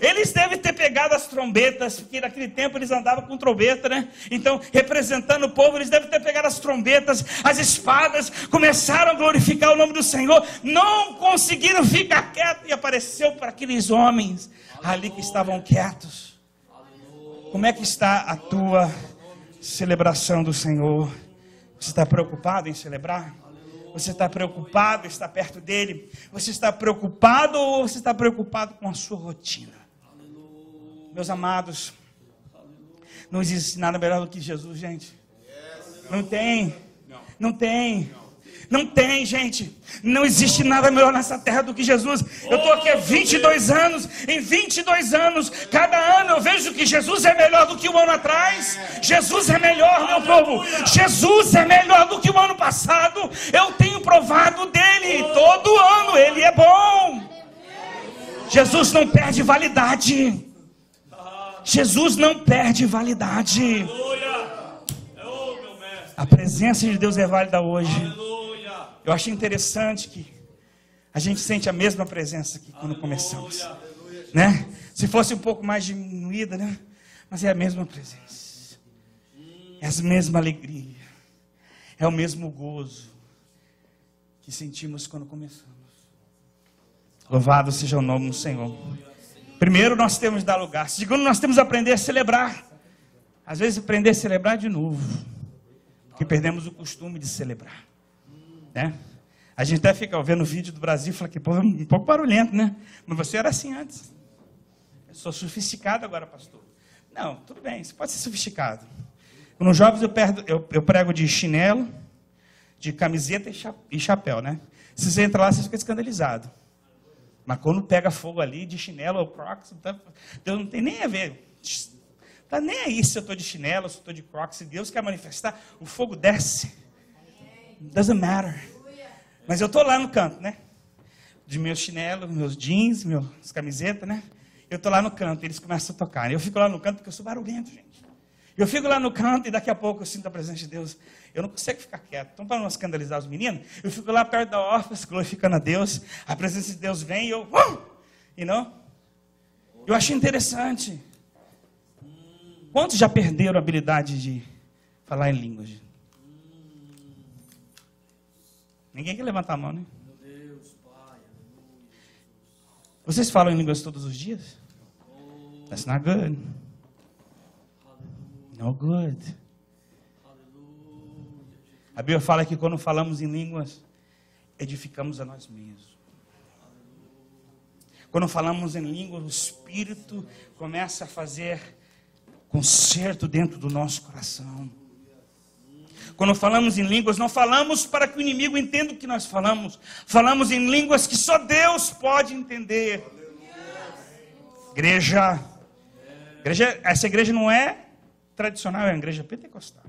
Eles devem ter pegado as trombetas, porque naquele tempo eles andavam com trombeta, né? Então, representando o povo, eles devem ter pegado as trombetas, as espadas, começaram a glorificar o nome do Senhor, não conseguiram ficar quietos, e apareceu para aqueles homens ali que estavam quietos. Como é que está a tua celebração do Senhor? Você está preocupado em celebrar? Você está preocupado, está perto dele? Você está preocupado ou você está preocupado com a sua rotina? Meus amados, não existe nada melhor do que Jesus, gente. Não tem. Não tem. Não tem, gente. Não existe nada melhor nessa terra do que Jesus. Eu estou aqui há 22 anos. Em 22 anos, cada ano eu vejo que Jesus é melhor do que um ano atrás. Jesus é melhor, meu povo. Jesus é melhor do que o ano passado. Eu tenho provado dele. Todo ano ele é bom. Jesus não perde validade. Jesus não perde validade. A presença de Deus é válida hoje. Eu achei interessante que a gente sente a mesma presença aqui quando começamos, né? Se fosse um pouco mais diminuída, né? Mas é a mesma presença, é a mesma alegria, é o mesmo gozo que sentimos quando começamos. Louvado seja o nome do Senhor. Primeiro, nós temos que dar lugar. Segundo, nós temos que aprender a celebrar. Às vezes, aprender a celebrar de novo, porque perdemos o costume de celebrar. Né? A gente até fica vendo o vídeo do Brasil e fala que povo é um pouco barulhento, né? Mas você era assim antes. Eu sou sofisticado agora, pastor. Não, tudo bem, você pode ser sofisticado. Nos jovens eu prego de chinelo, de camiseta e chapéu, né? Se você entra lá, você fica escandalizado. Mas quando pega fogo ali, de chinelo ou crocs, Deus não tem nem a ver. Está nem aí se eu estou de chinelo, se eu estou de crocs. Se Deus quer manifestar, o fogo desce. Doesn't matter. Mas eu estou lá no canto, né? De meus chinelos, meus jeans, minhas camisetas, né? Eu estou lá no canto, eles começam a tocar. Eu fico lá no canto porque eu sou barulhento, gente. Eu fico lá no canto e daqui a pouco eu sinto a presença de Deus. Eu não consigo ficar quieto. Então, para não escandalizar os meninos, eu fico lá perto da órfã, glorificando a Deus. A presença de Deus vem e eu... Eu achei interessante. Quantos já perderam a habilidade de falar em línguas? Ninguém quer levantar a mão, né? Vocês falam em línguas todos os dias? That's not good. No good. A Bíblia fala que quando falamos em línguas, edificamos a nós mesmos. Quando falamos em línguas, o Espírito começa a fazer concerto dentro do nosso coração. Quando falamos em línguas, não falamos para que o inimigo entenda o que nós falamos. Falamos em línguas que só Deus pode entender. Essa igreja não é tradicional, é uma igreja pentecostal.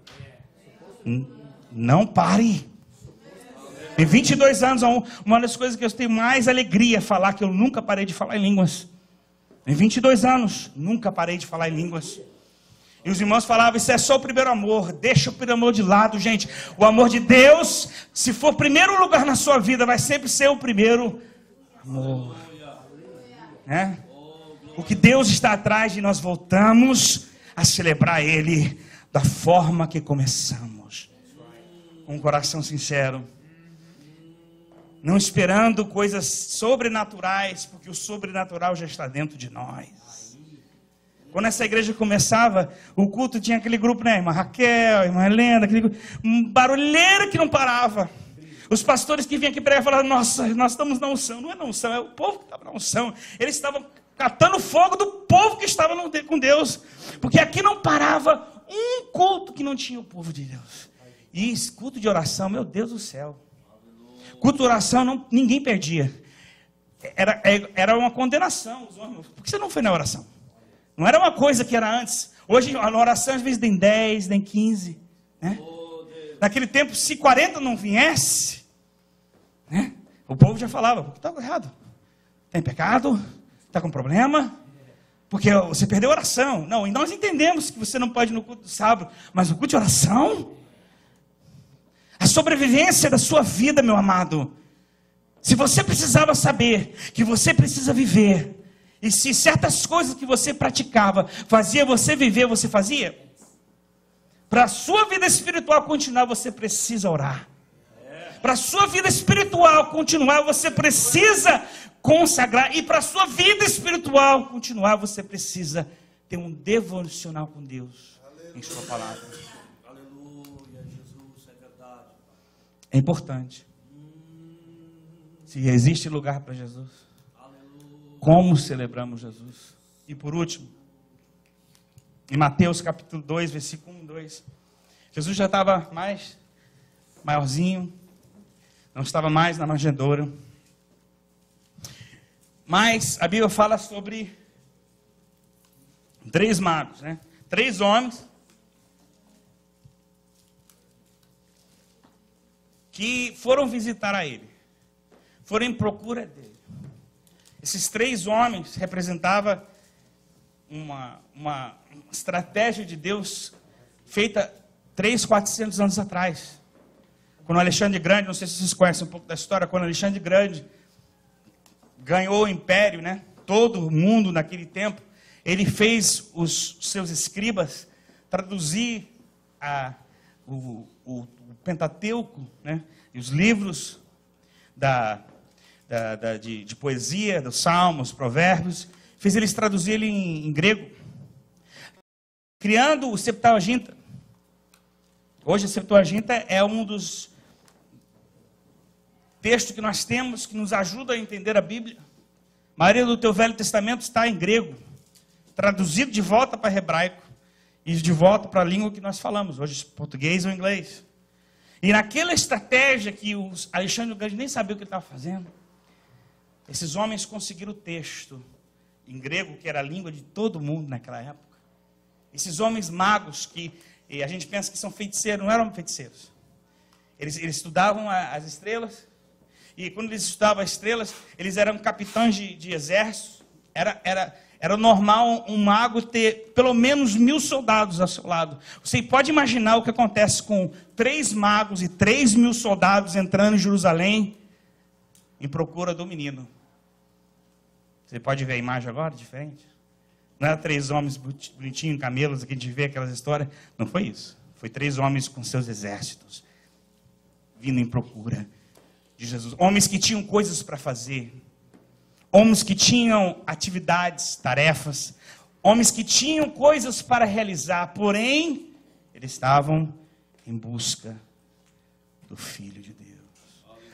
Não pare. Em 22 anos, uma das coisas que eu tenho mais alegria é falar que eu nunca parei de falar em línguas. Em 22 anos, nunca parei de falar em línguas. E os irmãos falavam, isso é só o primeiro amor, deixa o primeiro amor de lado, gente. O amor de Deus, se for primeiro lugar na sua vida, vai sempre ser o primeiro amor. Né? O que Deus está atrás de nós voltamos a celebrar Ele da forma que começamos. Com um coração sincero. Não esperando coisas sobrenaturais, porque o sobrenatural já está dentro de nós. Quando essa igreja começava, o culto tinha aquele grupo, né? Irmã Raquel, irmã Helena, um barulheiro que não parava. Os pastores que vinham aqui pregar falavam, nossa, nós estamos na unção. Não é na unção, é o povo que estava na unção. Eles estavam catando fogo do povo que estava com Deus. Porque aqui não parava um culto que não tinha o povo de Deus. E esse culto de oração, meu Deus do céu. Culto de oração, ninguém perdia. Era uma condenação. Por que você não foi na oração? Não era uma coisa que era antes. Hoje, a oração, às vezes, tem 10, tem 15. Né? Naquele tempo, se 40 não viesse, né? O povo já falava, está errado. Tem pecado? Está com problema? Porque você perdeu a oração. Não, e nós entendemos que você não pode ir no culto do sábado, mas no culto de oração... A sobrevivência da sua vida, meu amado. Se você precisava saber que você precisa viver, e se certas coisas que você praticava, fazia você viver, você fazia? Para a sua vida espiritual continuar, você precisa orar. Para a sua vida espiritual continuar, você precisa consagrar. E para a sua vida espiritual continuar, você precisa ter um devocional com Deus. Em sua palavra. É importante. Se existe lugar para Jesus, como celebramos Jesus? E por último, em Mateus capítulo 2, versículo 1 e 2, Jesus já estava maiorzinho, não estava mais na manjedoura. Mas a Bíblia fala sobre 3 magos, né? 3 homens que foram visitar a ele, foram em procura dele. Esses 3 homens representavam uma estratégia de Deus feita 400 anos atrás. Quando Alexandre Grande, não sei se vocês conhecem um pouco da história, quando Alexandre Grande ganhou o império, né? Todo mundo naquele tempo, ele fez os seus escribas traduzir o Pentateuco, né? E os livros de poesia, dos Salmos, Provérbios, fez eles traduzirem em grego, criando o Septuaginta. Hoje a Septuaginta é um dos textos que nós temos que nos ajuda a entender a Bíblia. A maioria do teu Velho Testamento está em grego, traduzido de volta para hebraico e de volta para a língua que nós falamos, hoje português ou inglês. E naquela estratégia que o Alexandre Grande nem sabia o que ele estava fazendo, esses homens conseguiram o texto em grego, que era a língua de todo mundo naquela época. Esses homens magos, que a gente pensa que são feiticeiros, não eram feiticeiros. Eles estudavam as estrelas, e quando eles estudavam as estrelas, eles eram capitães de exército. Era normal um mago ter pelo menos 1000 soldados ao seu lado. Você pode imaginar o que acontece com 3 magos e 3.000 soldados entrando em Jerusalém em procura do menino. Você pode ver a imagem agora, diferente? Não era 3 homens bonitinhos, camelos, que a gente vê aquelas histórias. Não foi isso. Foi 3 homens com seus exércitos, vindo em procura de Jesus. Homens que tinham coisas para fazer. Homens que tinham atividades, tarefas. Homens que tinham coisas para realizar. Porém, eles estavam em busca do Filho de Deus.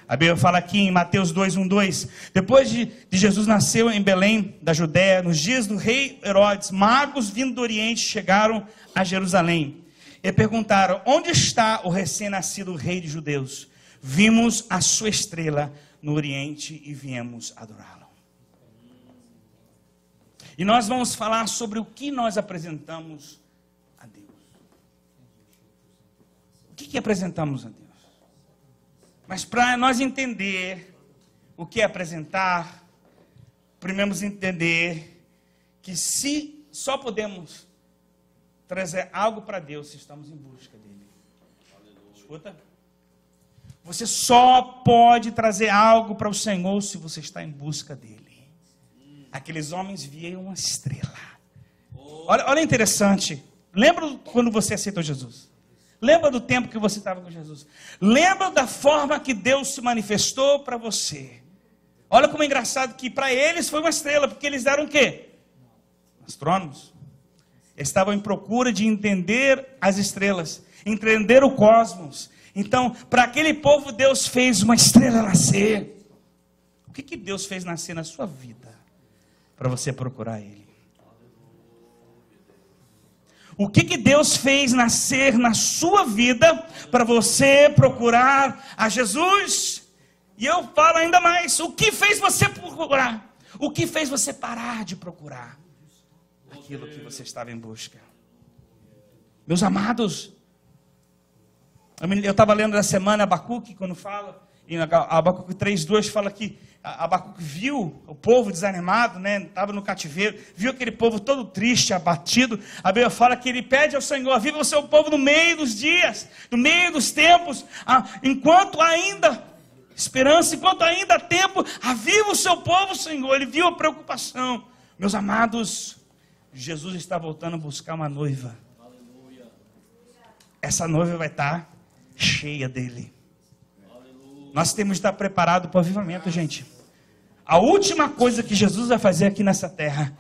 A Bíblia fala aqui em Mateus 2, 1, 2. Depois de Jesus nasceu em Belém, da Judéia, nos dias do rei Herodes, magos vindo do Oriente chegaram a Jerusalém. e perguntaram: onde está o recém-nascido rei dos judeus? Vimos a sua estrela no Oriente e viemos adorá-lo. E nós vamos falar sobre o que nós apresentamos a Deus. O que apresentamos a Deus? Mas para nós entender o que é apresentar, primeiro entender que se só podemos trazer algo para Deus se estamos em busca dele. Escuta. Você só pode trazer algo para o Senhor se você está em busca dele. Aqueles homens viam uma estrela. Olha interessante. Lembra quando você aceitou Jesus? Lembra do tempo que você estava com Jesus? Lembra da forma que Deus se manifestou para você? Olha como é engraçado que para eles foi uma estrela, porque eles eram o quê? Astrônomos. Eles estavam em procura de entender as estrelas, entender o cosmos. Então, para aquele povo, Deus fez uma estrela nascer. O que Deus fez nascer na sua vida para você procurar Ele? O que Deus fez nascer na sua vida para você procurar a Jesus? E eu falo ainda mais, o que fez você procurar? O que fez você parar de procurar aquilo que você estava em busca? Meus amados, eu estava lendo da semana Abacuque, quando fala, em Abacuque 3:2 fala que Abacuque viu o povo desanimado, né? Estava no cativeiro, viu aquele povo todo triste, abatido. A Bíblia fala que ele pede ao Senhor: aviva o seu povo no meio dos dias, no meio dos tempos, enquanto ainda esperança, enquanto ainda há tempo, aviva o seu povo, Senhor. Ele viu a preocupação. Meus amados, Jesus está voltando a buscar uma noiva. Essa noiva vai estar cheia dele. Nós temos de estar preparados para o avivamento, gente. A última coisa que Jesus vai fazer aqui nessa terra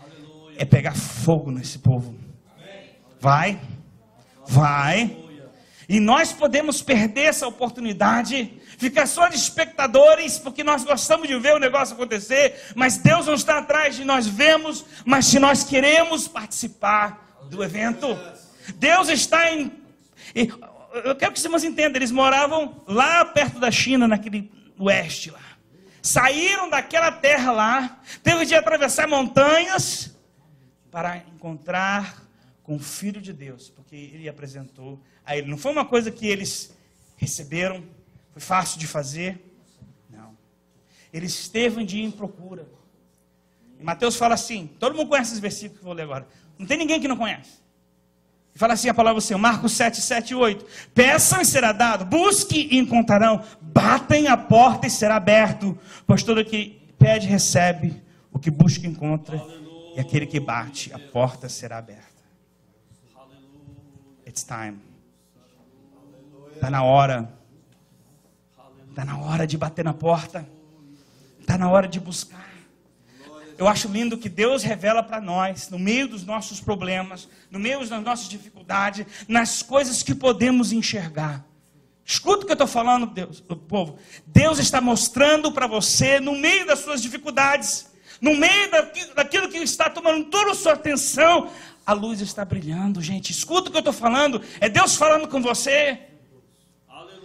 é pegar fogo nesse povo. Vai. E nós podemos perder essa oportunidade, ficar só de espectadores, porque nós gostamos de ver o negócio acontecer, mas Deus não está atrás de nós vemos, mas se nós queremos participar do evento. Deus está em... Eu quero que vocês entendam, eles moravam lá perto da China, naquele oeste lá. Saíram daquela terra lá, teve de atravessar montanhas para encontrar com o Filho de Deus, porque ele apresentou a ele. Não foi uma coisa que eles receberam, foi fácil de fazer. Não. Eles esteve um dia em procura. E Mateus fala assim, todo mundo conhece esse versículo que eu vou ler agora. Não tem ninguém que não conhece. Fala assim a palavra do Senhor, Marcos 7, 7 e 8. Peçam e será dado, busquem e encontrarão, batem a porta e será aberto, pois todo que pede recebe, o que busca encontra, aleluia. E aquele que bate, a porta será aberta. Aleluia. It's time. Está na hora. Está na hora de bater na porta. Está na hora de buscar. Eu acho lindo que Deus revela para nós, no meio dos nossos problemas, no meio das nossas dificuldades, nas coisas que podemos enxergar. Escuta o que eu estou falando, Deus, povo. Deus está mostrando para você, no meio das suas dificuldades, no meio daquilo que está tomando toda a sua atenção, a luz está brilhando, gente. Escuta o que eu estou falando, é Deus falando com você.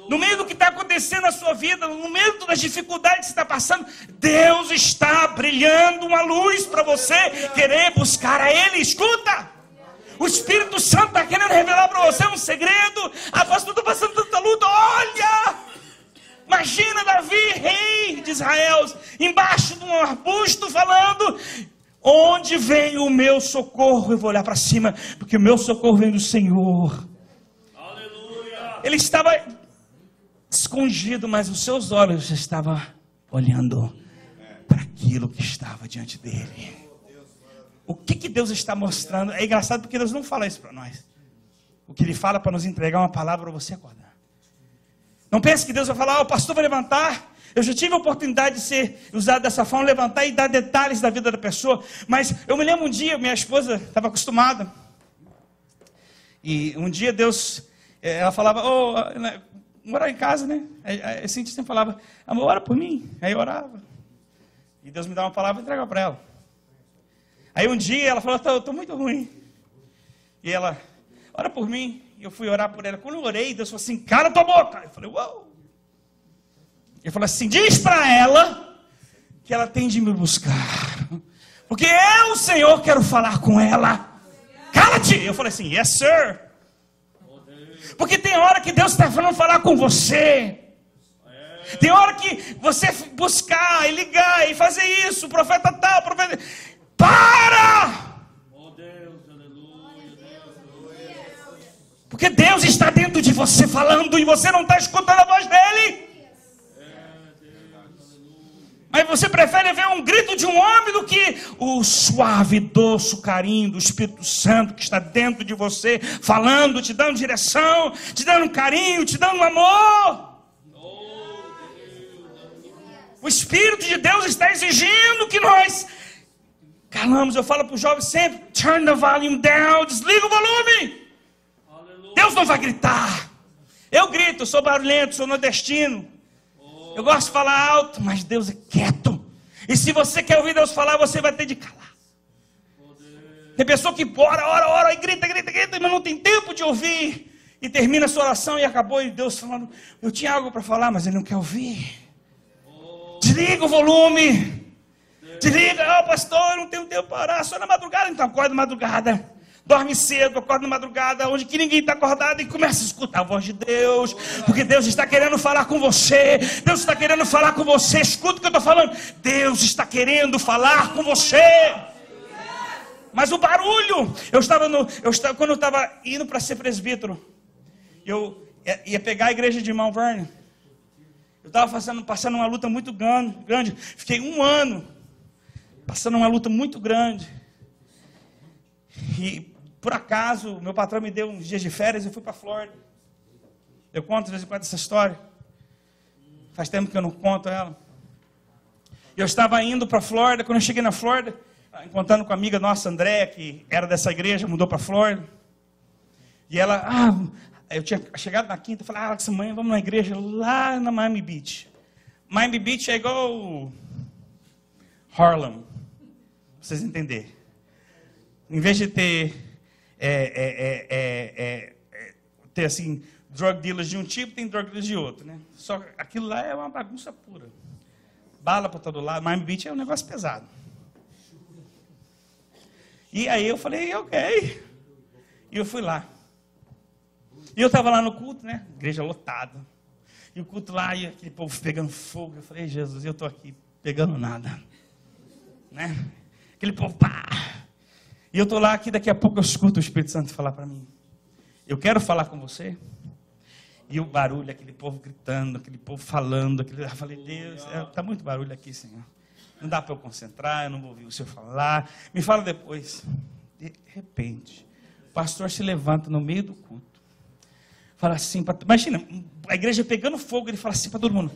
No meio do que está acontecendo na sua vida, no meio das dificuldades que você está passando, Deus está brilhando uma luz para você querer buscar a Ele. Escuta! O Espírito Santo está querendo revelar para você um segredo. Apóstolo, estou passando tanta luta. Olha! Imagina Davi, rei de Israel, embaixo de um arbusto falando: onde vem o meu socorro? Eu vou olhar para cima, porque o meu socorro vem do Senhor. Aleluia! Ele estava escondido, mas os seus olhos estavam olhando para aquilo que estava diante dele. O que Deus está mostrando? É engraçado porque Deus não fala isso para nós. O que Ele fala para nos entregar uma palavra para você acordar. Não pense que Deus vai falar: o pastor vai levantar. Eu já tive a oportunidade de ser usado dessa forma, levantar e dar detalhes da vida da pessoa. Mas eu me lembro um dia, minha esposa estava acostumada. E um dia Deus, ela falava: morar em casa, né? A Cintia sempre falava: amor, ora por mim. Aí eu orava. E Deus me dava uma palavra e entregava para ela. Aí um dia ela falou: estou muito ruim. E ela: ora por mim. E eu fui orar por ela. Quando eu orei, Deus falou assim, cala tua boca. Eu falei, uau. Ele falou assim, diz para ela que ela tem de me buscar. Porque eu, Senhor, quero falar com ela. Cala-te. Eu falei assim, yes, sir. Porque tem hora que Deus está falando falar com você. Tem hora que você buscar e ligar e fazer isso, profeta tal, profeta... Para! Porque Deus está dentro de você falando e você não está escutando a voz dele. Mas você prefere ver um grito de um homem do que o suave, doce carinho do Espírito Santo que está dentro de você, falando, te dando direção, te dando carinho, te dando amor. O Espírito de Deus está exigindo que nós calamos. Eu falo para os jovens sempre, turn the volume down, desliga o volume. Deus não vai gritar. Eu grito, eu sou barulhento, sou nordestino. Eu gosto de falar alto, mas Deus é quieto. E se você quer ouvir Deus falar, você vai ter de calar. Tem pessoa que ora, e grita, mas não tem tempo de ouvir. E termina a sua oração e acabou, e Deus falando, eu tinha algo para falar, mas ele não quer ouvir. Desliga o volume. Desliga, pastor, eu não tenho tempo para orar. Só na madrugada, então acorda na madrugada. Dorme cedo, acorda na madrugada, onde que ninguém está acordado e começa a escutar a voz de Deus, porque Deus está querendo falar com você, Deus está querendo falar com você, escuta o que eu estou falando, Deus está querendo falar com você. Mas o barulho, quando eu estava indo para ser presbítero, eu ia pegar a igreja de Mount Vernon, eu estava passando uma luta muito grande, fiquei 1 ano, passando uma luta muito grande, e por acaso, meu patrão me deu uns dias de férias e eu fui para a Flórida. Eu conto de vez em quando essa história. Faz tempo que eu não conto ela. Eu estava indo para a Flórida, quando eu cheguei na Flórida, encontrando com a amiga nossa, Andréa, que era dessa igreja, mudou para a Flórida. E ela, eu tinha chegado na quinta, falei, essa manhã vamos na igreja lá na Miami Beach. Miami Beach é igual Harlem, para vocês entenderem. Em vez de ter assim, drug dealers de um tipo, tem drug dealers de outro, né? Só que aquilo lá é uma bagunça pura. Bala para todo lado, Miami Beach é um negócio pesado. E aí eu falei, ok. E eu fui lá. E eu estava lá no culto, né? Igreja lotada. E o culto lá, e aquele povo pegando fogo. Eu falei, Jesus, eu estou aqui pegando nada. Né? Aquele povo, pá! E eu estou lá aqui, daqui a pouco eu escuto o Espírito Santo falar para mim. Eu quero falar com você. E o barulho, aquele povo gritando, aquele povo falando. Eu falei, Deus, está muito barulho aqui, Senhor. Não dá para eu concentrar, eu não vou ouvir o Senhor falar. Me fala depois. De repente, o pastor se levanta no meio do culto. Fala assim, imagina, a igreja pegando fogo, ele fala assim para todo mundo.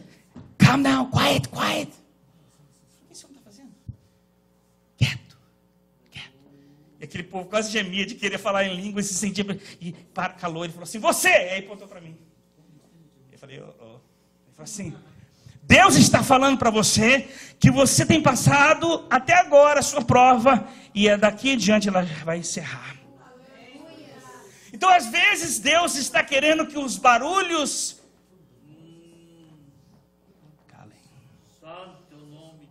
Calm down, quiet. O que o senhor está fazendo? Quieto. E aquele povo quase gemia de querer falar em língua e se sentia. E calou, ele falou assim, você! E aí apontou para mim. Eu falei, Ele falou assim, Deus está falando para você que você tem passado até agora a sua prova e daqui em diante ela vai encerrar. Então, às vezes, Deus está querendo que os barulhos calem.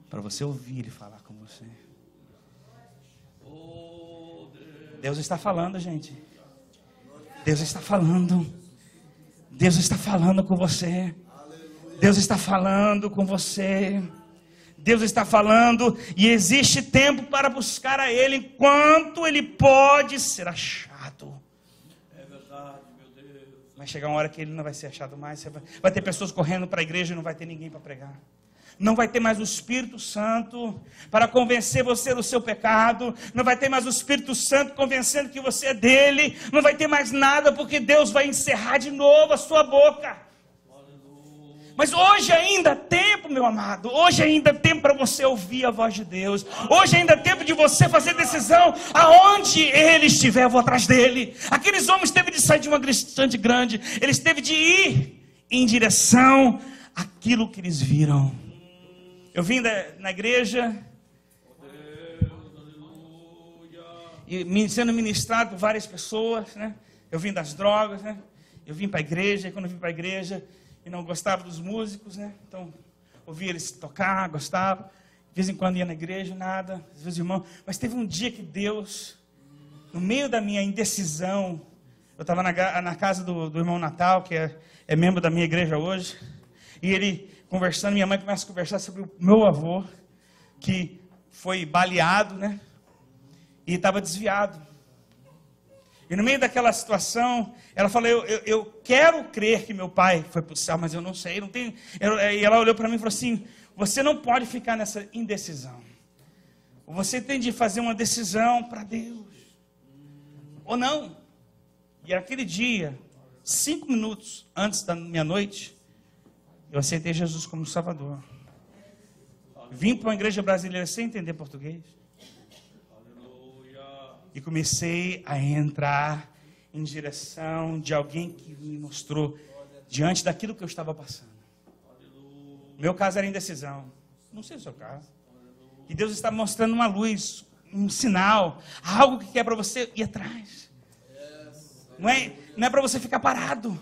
Para você ouvir Ele falar com você. Deus está falando, gente. Deus está falando. Deus está falando com você. Deus está falando com você. Deus está falando. E existe tempo para buscar a Ele enquanto Ele pode ser achado. É verdade, meu Deus. Vai chegar uma hora que Ele não vai ser achado mais. Vai ter pessoas correndo para a igreja e não vai ter ninguém para pregar. Não vai ter mais o Espírito Santo para convencer você do seu pecado. Não vai ter mais o Espírito Santo convencendo que você é dele. Não vai ter mais nada, porque Deus vai encerrar de novo a sua boca. Mas hoje ainda é tempo, meu amado. Hoje ainda é tempo para você ouvir a voz de Deus. Hoje ainda é tempo de você fazer decisão. Aonde Ele estiver, eu vou atrás dele. Aqueles homens teve de sair de uma distante grande. Eles teve de ir em direção àquilo que eles viram. Eu vim na igreja e sendo ministrado por várias pessoas, né? Eu vim das drogas, né? Eu vim para a igreja, e quando eu vim para a igreja, e não gostava dos músicos, né? Então, ouvia eles tocar, gostava. De vez em quando ia na igreja, nada. Às vezes, irmão. Mas teve um dia que Deus, no meio da minha indecisão, eu estava na casa do irmão Natal, que é membro da minha igreja hoje, e ele conversando, minha mãe começa a conversar sobre o meu avô, que foi baleado, né? E estava desviado. E no meio daquela situação, ela falou, eu quero crer que meu pai foi para o céu, mas eu não sei, não tenho. E ela olhou para mim e falou assim, você não pode ficar nessa indecisão. Você tem de fazer uma decisão para Deus. Ou não. E aquele dia, 5 minutos antes da meia-noite, eu aceitei Jesus como Salvador. Vim para uma igreja brasileira sem entender português. E comecei a entrar em direção de alguém que me mostrou diante daquilo que eu estava passando. Meu caso era indecisão. Não sei o seu caso. E Deus está mostrando uma luz, um sinal, algo que quer para você ir atrás. Não é para você ficar parado.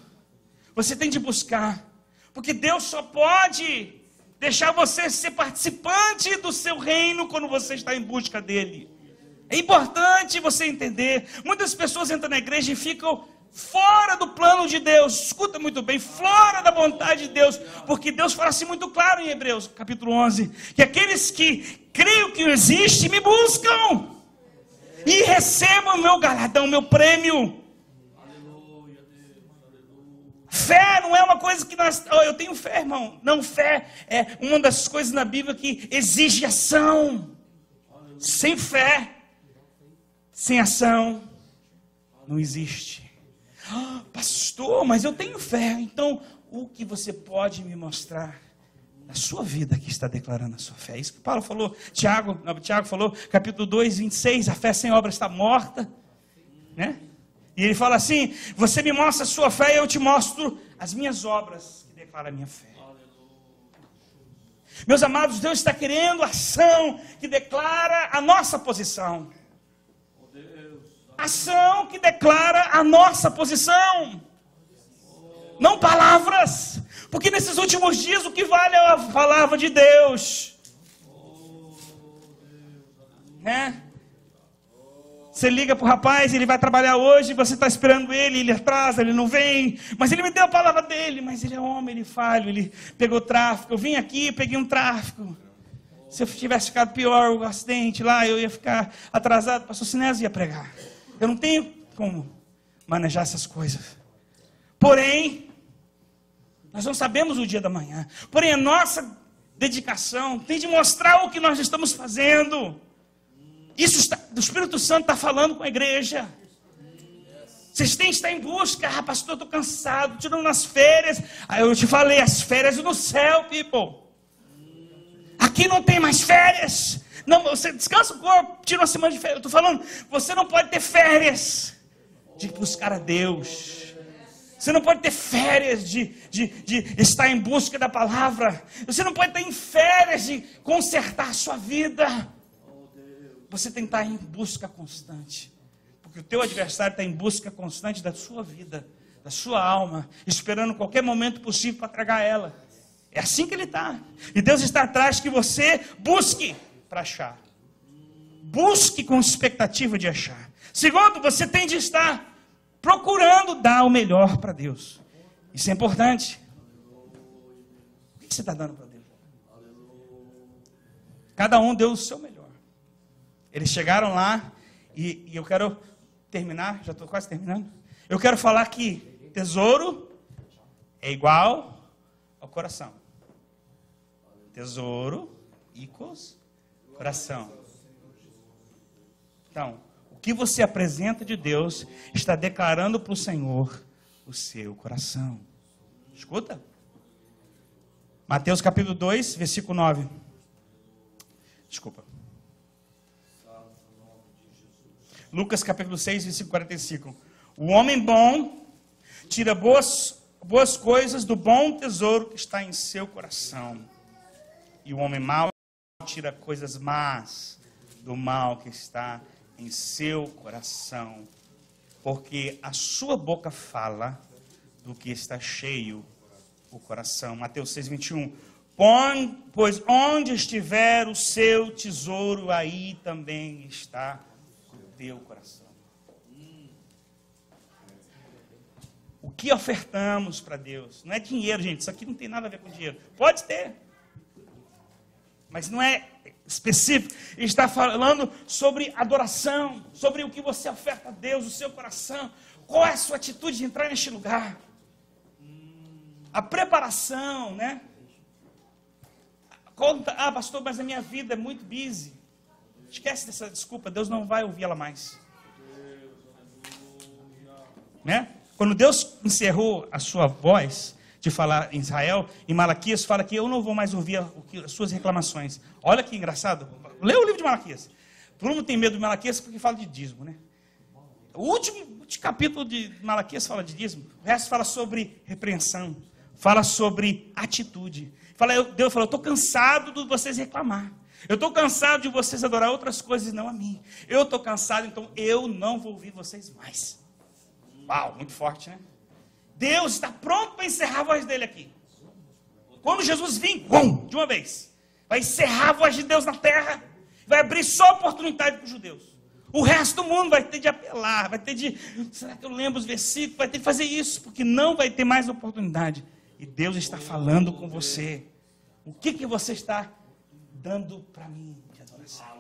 Você tem de buscar. Porque Deus só pode deixar você ser participante do seu reino quando você está em busca dele. É importante você entender. Muitas pessoas entram na igreja e ficam fora do plano de Deus. Escuta muito bem, fora da vontade de Deus. Porque Deus fala assim muito claro em Hebreus, capítulo 11, que aqueles que creem que existe, me buscam. E recebam o meu galardão, o meu prêmio. Fé não é uma coisa que nós... eu tenho fé, irmão. Não, fé é uma das coisas na Bíblia que exige ação. Sem fé, sem ação, não existe. Pastor, mas eu tenho fé. Então, o que você pode me mostrar na sua vida que está declarando a sua fé? Isso que Paulo falou, Tiago falou, capítulo 2, 26, a fé sem obra está morta. Né? E ele fala assim, você me mostra a sua fé e eu te mostro as minhas obras que declaram a minha fé. Meus amados, Deus está querendo ação que declara a nossa posição. Ação que declara a nossa posição. Não palavras. Porque nesses últimos dias o que vale é a palavra de Deus. Né? Você liga para o rapaz, ele vai trabalhar hoje, você está esperando ele atrasa, ele não vem. Mas ele me deu a palavra dele, mas ele é homem, ele falha, ele pegou tráfico. Eu vim aqui, peguei um tráfico. Se eu tivesse ficado pior, o acidente lá, eu ia ficar atrasado, o pastor Sinésio ia pregar. Eu não tenho como manejar essas coisas. Porém, nós não sabemos o dia da manhã. Porém, a nossa dedicação tem de mostrar o que nós estamos fazendo. Isso está, o Espírito Santo está falando com a igreja. Vocês têm que estar em busca. Pastor, eu estou cansado, tirando nas férias. Aí eu te falei, as férias no céu, people. Aqui não tem mais férias. Não, você descansa o corpo, tira uma semana de férias. Eu estou falando, você não pode ter férias de buscar a Deus. Você não pode ter férias de estar em busca da palavra. Você não pode ter férias de consertar a sua vida. Você tem que estar em busca constante. Porque o teu adversário está em busca constante da sua vida, da sua alma, esperando qualquer momento possível para tragar ela. É assim que ele está. E Deus está atrás que você busque para achar. Busque com expectativa de achar. Segundo, você tem de estar procurando dar o melhor para Deus. Isso é importante. O que você está dando para Deus? Cada um deu o seu melhor. Eles chegaram lá e eu quero terminar, já estou quase terminando. Eu quero falar que tesouro é igual ao coração. Tesouro equals coração. Então, o que você apresenta de Deus está declarando para o Senhor o seu coração. Escuta. Mateus capítulo 2, versículo 9. Desculpa. Lucas capítulo 6, versículo 45. O homem bom tira boas coisas do bom tesouro que está em seu coração. E o homem mau tira coisas más do mal que está em seu coração. porque a sua boca fala do que está cheio o coração. Mateus 6:21. Pois onde estiver o seu tesouro, aí também está o teu coração. O que ofertamos para Deus? Não é dinheiro, gente. Isso aqui não tem nada a ver com dinheiro. Pode ter, mas não é específico. Ele está falando sobre adoração, sobre o que você oferta a Deus, o seu coração. Qual é a sua atitude de entrar neste lugar? A preparação, né? Ah, pastor, mas a minha vida é muito busy. Esquece dessa desculpa, Deus não vai ouvir ela mais. Né? Quando Deus encerrou a sua voz de falar em Israel, em Malaquias, fala que eu não vou mais ouvir as suas reclamações. Olha que engraçado. Lê o livro de Malaquias. Todo mundo tem medo de Malaquias porque fala de dízimo, né? O último capítulo de Malaquias fala de dízimo. O resto fala sobre repreensão. Fala sobre atitude. Deus falou, eu estou cansado de vocês reclamar. Eu estou cansado de vocês adorar outras coisas e não a mim. Eu estou cansado, então eu não vou ouvir vocês mais. Uau, muito forte, né? Deus está pronto para encerrar a voz dele aqui. Quando Jesus vir, de uma vez, vai encerrar a voz de Deus na terra, vai abrir só oportunidade para os judeus. O resto do mundo vai ter de apelar, vai ter de, será que eu lembro os versículos? Vai ter de fazer isso, porque não vai ter mais oportunidade. E Deus está falando com você. O que você está dando para mim de adoração?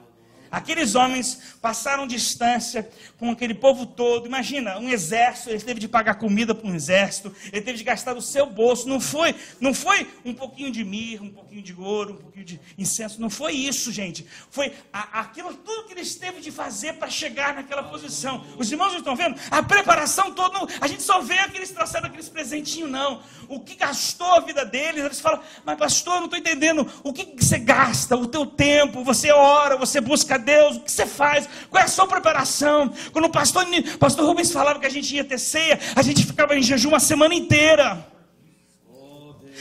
Aqueles homens passaram distância com aquele povo todo. Imagina, um exército, ele teve de pagar comida para um exército, ele teve de gastar do seu bolso. Não foi um pouquinho de mirra, um pouquinho de ouro, um pouquinho de incenso. Não foi isso, gente. Foi aquilo tudo que eles teve de fazer para chegar naquela posição. Os irmãos não estão vendo? A preparação toda, a gente só vê aqueles trouxeram aqueles presentinhos, não. O que gastou a vida deles, eles falam, mas pastor, eu não estou entendendo. O que você gasta? O teu tempo, você ora, você busca Deus, o que você faz? Qual é a sua preparação? Quando o pastor Rubens falava que a gente ia ter ceia, a gente ficava em jejum uma semana inteira.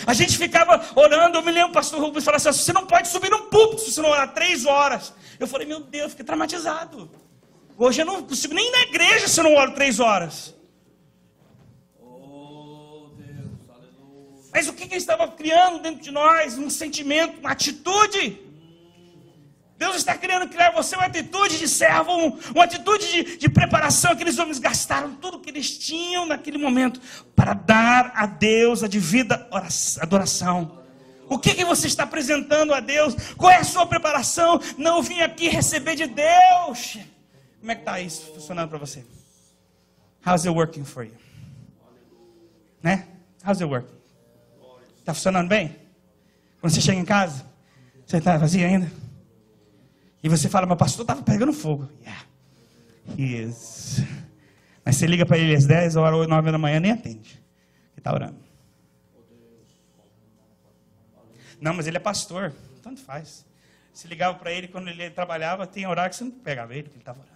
A gente ficava orando. Eu me lembro, o pastor Rubens falava assim, você não pode subir num púlpito se você não orar 3 horas. Eu falei, meu Deus, fiquei traumatizado. Hoje eu não consigo nem ir na igreja se eu não oro 3 horas. Mas o que ele estava criando dentro de nós? Um sentimento, uma atitude. Deus está querendo criar em você uma atitude de servo, uma atitude de preparação. Aqueles homens gastaram tudo que eles tinham naquele momento para dar a Deus a devida adoração. O que você está apresentando a Deus? Qual é a sua preparação? Não vim aqui receber de Deus. Como é que está isso funcionando para você? How's it working for you? Né? How's it working? Está funcionando bem? Quando você chega em casa, você está vazio ainda? E você fala, meu pastor estava pegando fogo. Yeah, he is. Mas você liga para ele às 10 horas ou 9 da manhã, nem atende. Ele está orando. Não, mas ele é pastor. Tanto faz. Se ligava para ele quando ele trabalhava, tem horário que você não pegava ele, porque ele estava orando.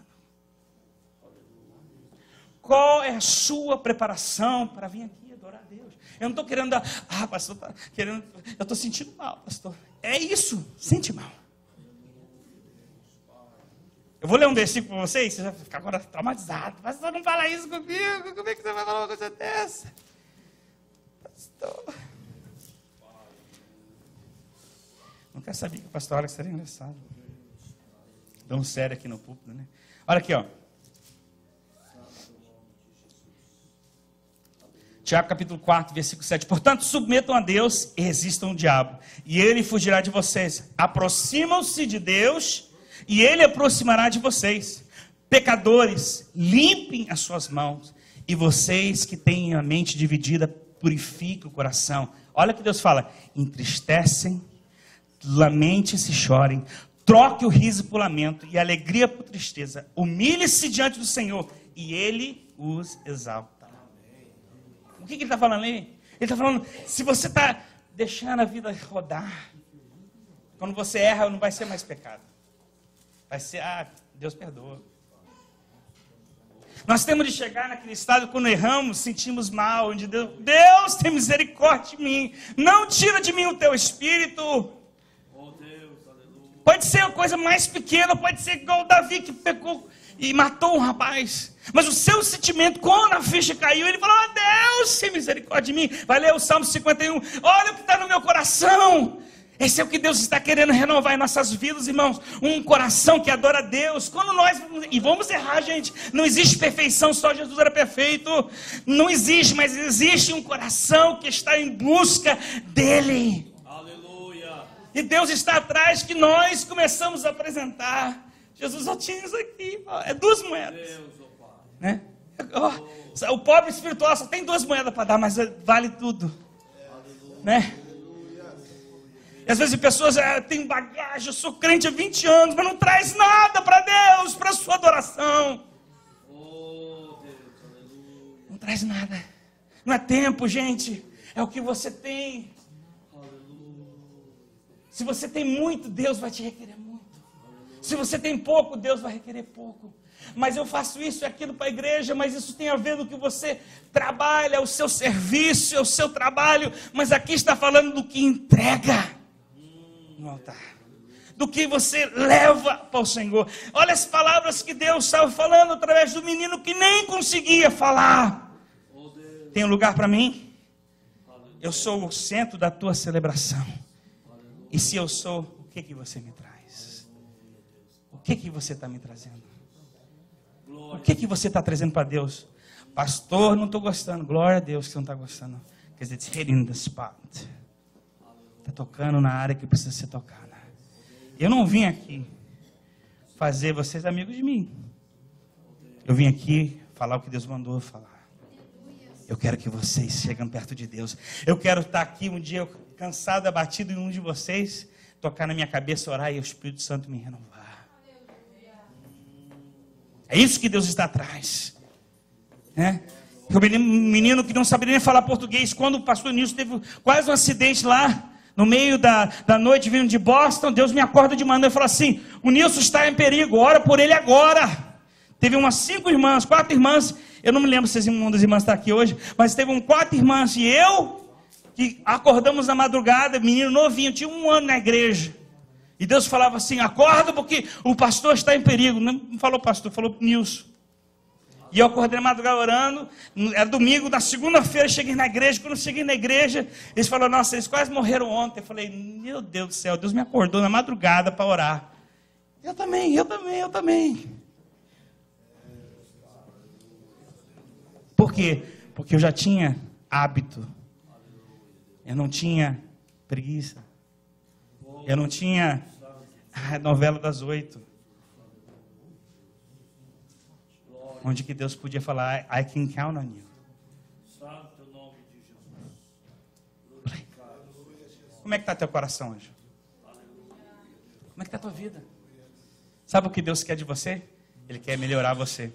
Qual é a sua preparação para vir aqui adorar a Deus? Eu não estou querendo dar, pastor, tá querendo, eu estou sentindo mal, pastor. É isso, sente mal. Eu vou ler um versículo para vocês, você vai ficar agora traumatizado. Pastor, não fala isso comigo, como é que você vai falar uma coisa dessa? Pastor. Nunca sabia que o pastor Alex era engraçado. Tão sério aqui no púlpito, né? Olha aqui, ó. Tiago capítulo 4, versículo 7. Portanto, submetam a Deus e resistam ao diabo, e ele fugirá de vocês. Aproximam-se de Deus e ele aproximará de vocês. Pecadores, limpem as suas mãos. E vocês que têm a mente dividida, purifiquem o coração. Olha o que Deus fala. Entristecem, lamente-se e chorem. Troque o riso por lamento e a alegria por tristeza. Humilhe-se diante do Senhor e Ele os exalta. O que ele está falando aí? Ele está falando, se você está deixando a vida rodar, quando você erra, não vai ser mais pecado. Vai ser, Deus perdoa. Nós temos de chegar naquele estado, quando erramos, sentimos mal, onde Deus tem misericórdia de mim, não tira de mim o teu espírito. Pode ser a coisa mais pequena, pode ser igual o Davi que pecou, e matou um rapaz. Mas o seu sentimento, quando a ficha caiu, ele falou: oh, Deus, tem misericórdia de mim. Vai ler o Salmo 51. Olha o que está no meu coração. Esse é o que Deus está querendo renovar em nossas vidas, irmãos. Um coração que adora a Deus. Quando nós, e vamos errar, gente, não existe perfeição, só Jesus era perfeito. Não existe, mas existe um coração que está em busca dele. Aleluia. E Deus está atrás que nós começamos a apresentar. Jesus, eu tinha isso aqui, é 2 moedas. Deus, ó Pai. Né? O pobre espiritual só tem 2 moedas para dar, mas vale tudo. Né? E às vezes pessoas têm bagagem, eu sou crente há 20 anos, mas não traz nada para Deus, para a sua adoração. Não traz nada. Não é tempo, gente. É o que você tem. Se você tem muito, Deus vai te requerer muito. Se você tem pouco, Deus vai requerer pouco. Mas eu faço isso e aquilo para a igreja, mas isso tem a ver com o que você trabalha, o seu serviço, o seu trabalho. Mas aqui está falando do que entrega no altar, do que você leva para o Senhor. Olha as palavras que Deus estava falando através do menino que nem conseguia falar. Tem um lugar para mim? Eu sou o centro da tua celebração. E se eu sou, o que você me traz? O que você está me trazendo? O que você está trazendo para Deus? Pastor, não estou gostando. Glória a Deus que você não está gostando. Because it's hitting the spot. Está tocando na área que precisa ser tocada. Eu não vim aqui fazer vocês amigos de mim. Eu vim aqui falar o que Deus mandou eu falar. Eu quero que vocês cheguem perto de Deus. Eu quero estar aqui um dia cansado, abatido em um de vocês, tocar na minha cabeça, orar e o Espírito Santo me renovar. É isso que Deus está atrás. Né? O menino que não sabia nem falar português, quando o pastor Nilson teve quase um acidente lá, no meio da noite, vindo de Boston, Deus me acorda de manhã e fala assim: o Nilson está em perigo, ora por ele agora. Teve umas 4 irmãs, eu não me lembro se uma das irmãs está aqui hoje, mas teve 4 irmãs, e eu, que acordamos na madrugada, menino novinho, tinha 1 ano na igreja, e Deus falava assim: acorda porque o pastor está em perigo. Não falou pastor, falou Nilson. E eu acordei na madrugada orando, era domingo, na segunda-feira cheguei na igreja. Quando eu cheguei na igreja, eles falaram: nossa, eles quase morreram ontem. Eu falei: meu Deus do céu, Deus me acordou na madrugada para orar. Eu também. Por quê? Porque eu já tinha hábito. Eu não tinha preguiça. Eu não tinha a novela das 8. Onde que Deus podia falar: I can count on you. Santo nome de Jesus. Como é que está teu coração hoje? Como é que está a tua vida? Sabe o que Deus quer de você? Ele quer melhorar você.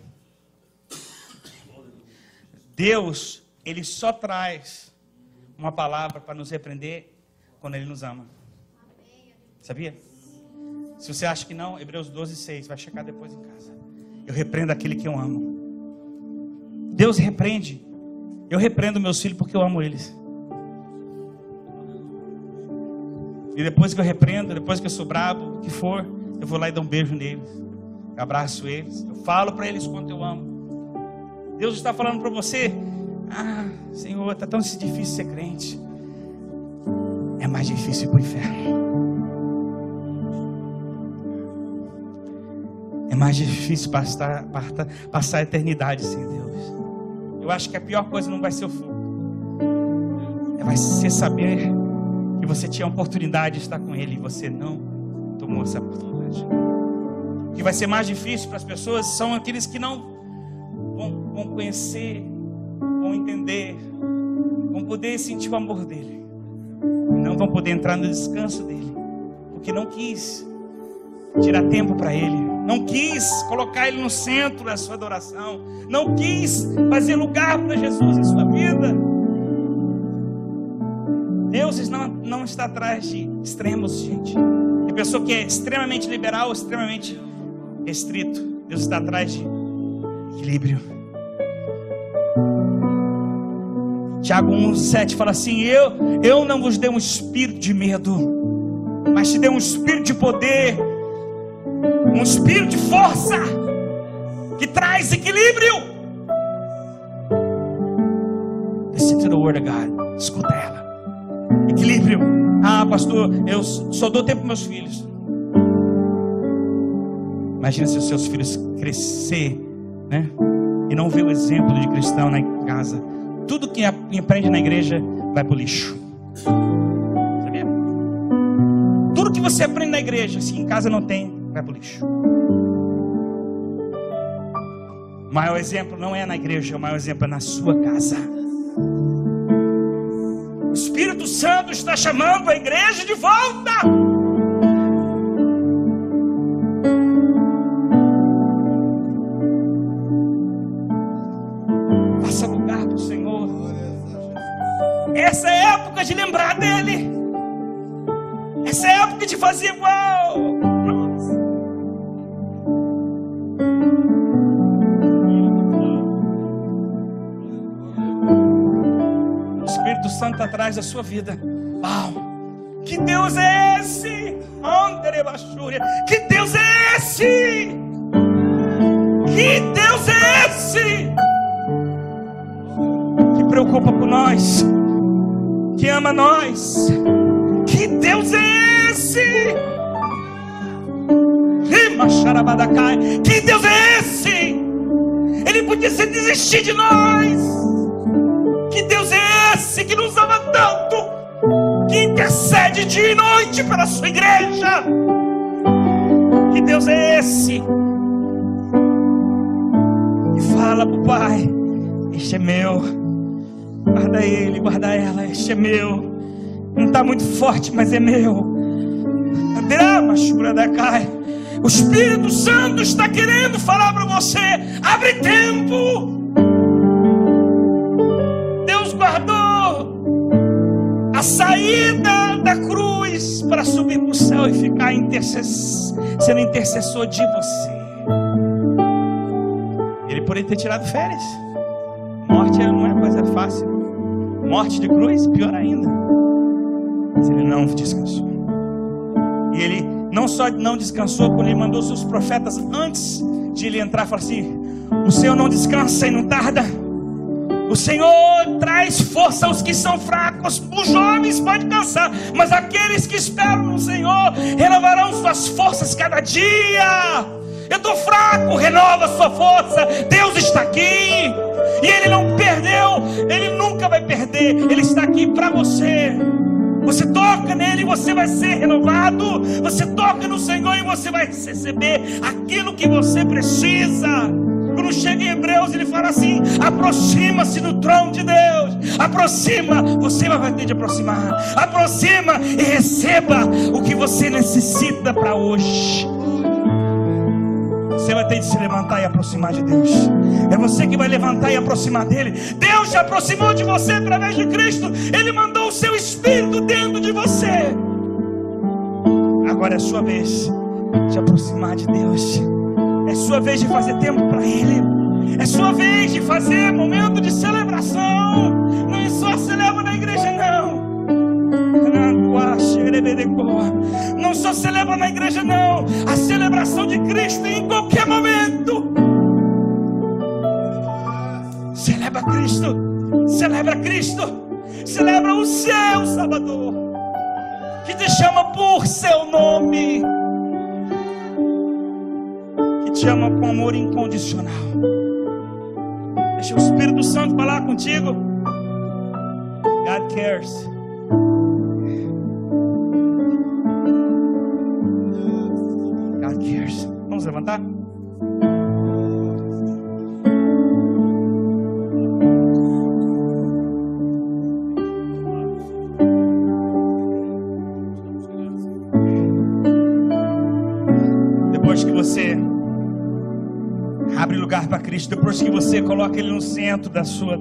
Deus, Ele só traz uma palavra para nos repreender quando Ele nos ama. Sabia? Se você acha que não, Hebreus 12:6, vai checar depois em casa. Eu repreendo aquele que eu amo. Deus repreende. Eu repreendo meus filhos porque eu amo eles. E depois que eu repreendo, depois que eu sou brabo, o que for, eu vou lá e dou um beijo neles. Eu abraço eles. Eu falo para eles quanto eu amo. Deus está falando para você: ah, Senhor, está tão difícil ser crente. É mais difícil ir para o inferno. É mais difícil passar a eternidade sem Deus. Eu acho que a pior coisa não vai ser o fogo. Vai ser saber que você tinha a oportunidade de estar com Ele e você não tomou essa oportunidade. O que vai ser mais difícil para as pessoas são aqueles que não vão conhecer, vão entender, vão poder sentir o amor dEle. Não vão poder entrar no descanso dEle, porque não quis tirar tempo para Ele. Não quis colocar Ele no centro da sua adoração. Não quis fazer lugar para Jesus em sua vida. Deus não está atrás de extremos, gente. Tem pessoa que é extremamente liberal ou extremamente restrito. Deus está atrás de equilíbrio. Tiago 1:7 fala assim: eu não vos dei um espírito de medo, mas te dei um espírito de poder, um espírito de força que traz equilíbrio. Listen to the word of God. Escuta ela. Equilíbrio. Ah, pastor, eu só dou tempo para meus filhos. Imagina se os seus filhos crescer, né? E não ver o exemplo de cristão na casa. Tudo que aprende na igreja vai para o lixo. Sabia? Tudo que você aprende na igreja, se em casa não tem, vai para o lixo. O maior exemplo não é na igreja, o maior exemplo é na sua casa. O Espírito Santo está chamando a igreja de volta. Faça lugar para o Senhor. Essa é a época de lembrar dele. Essa é a época de fazer igual. O Espírito Santo atrás da sua vida. Uau! Que Deus é esse? Que Deus é esse? Que Deus é esse? Que preocupa por nós, que ama nós. Que Deus é esse? Que Deus é esse? Ele podia se desistir de nós. Que Deus é esse que nos ama tanto, que intercede dia e noite pela sua igreja? Que Deus é esse? E fala para o Pai: este é meu, guarda ele, guarda ela, este é meu. Não está muito forte, mas é meu. O Espírito Santo está querendo falar para você: abre tempo. Deus guardou a saída da cruz para subir para o céu e ficar sendo intercessor de você. Ele poderia ter tirado férias. Morte não é coisa fácil. Morte de cruz, pior ainda. Mas ele não descansou. E ele não só não descansou, quando ele mandou seus profetas antes de ele entrar, falou assim: o Senhor não descansa e não tarda. O Senhor traz força aos que são fracos. Os jovens podem cansar, mas aqueles que esperam no Senhor renovarão suas forças cada dia. Eu estou fraco, renova sua força. Deus está aqui. E Ele não perdeu, Ele nunca vai perder. Ele está aqui para você. Você toca nele e você vai ser renovado. Você toca no Senhor e você vai receber aquilo que você precisa. Quando chega em Hebreus, ele fala assim: aproxima-se do trono de Deus. Aproxima, você vai ter de aproximar. Aproxima e receba o que você necessita para hoje. Você vai ter de se levantar e aproximar de Deus. É você que vai levantar e aproximar dele. Deus se aproximou de você através de Cristo. Ele mandou o seu Espírito dentro de você. Agora é sua vez de aproximar de Deus. É sua vez de fazer tempo para Ele. É sua vez de fazer momento de celebração. Não é só celebra na igreja, não. Não só celebra na igreja, não. A celebração de Cristo é em qualquer momento. Celebra Cristo. Celebra Cristo. Celebra o seu Salvador, que te chama por seu nome, que te ama com amor incondicional. Deixa o Espírito Santo falar contigo. God cares. God cares. Vamos levantar? Depois que você abre lugar para Cristo, depois que você coloca Ele no centro da sua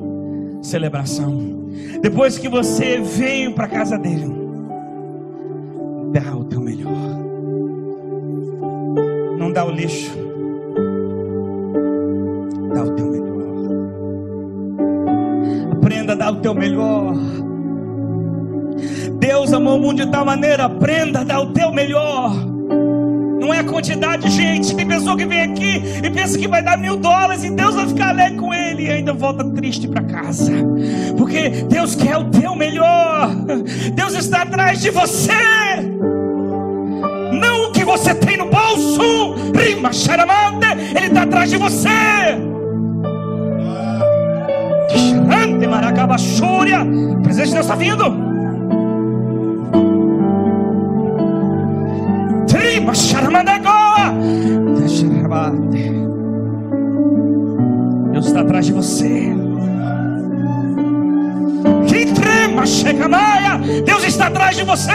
celebração, depois que você veio para a casa dele, dá o teu melhor. Não dá o lixo, dá o teu melhor. Aprenda a dar o teu melhor. Deus amou o mundo de tal maneira. Aprenda a dar o teu melhor. Não é a quantidade de gente. Tem pessoa que vem aqui e pensa que vai dar $1000 e Deus vai ficar alegre com ele e ainda volta triste para casa. Porque Deus quer o teu melhor. Deus está atrás de você. Não o que você tem no bolso. Rima charamande. Ele está atrás de você. Xarante maracabachúria. O presente de Deus está vindo. Deus está atrás de você. Deus está atrás de você.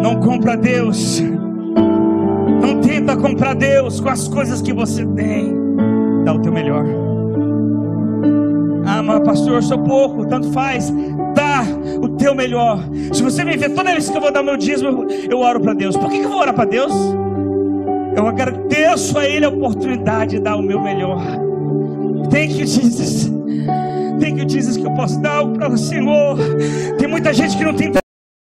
Não compra Deus. Não tenta comprar Deus com as coisas que você tem. Dá o teu melhor. Ah, mas pastor, eu sou pouco, tanto faz. Dá o teu melhor. Se você me ver toda vez que eu vou dar meu dízimo, eu oro para Deus. Por que eu vou orar para Deus? Eu agradeço a Ele a oportunidade de dar o meu melhor. Thank you, Jesus. Thank you, Jesus, que eu posso dar para o Senhor. Tem muita gente que não tem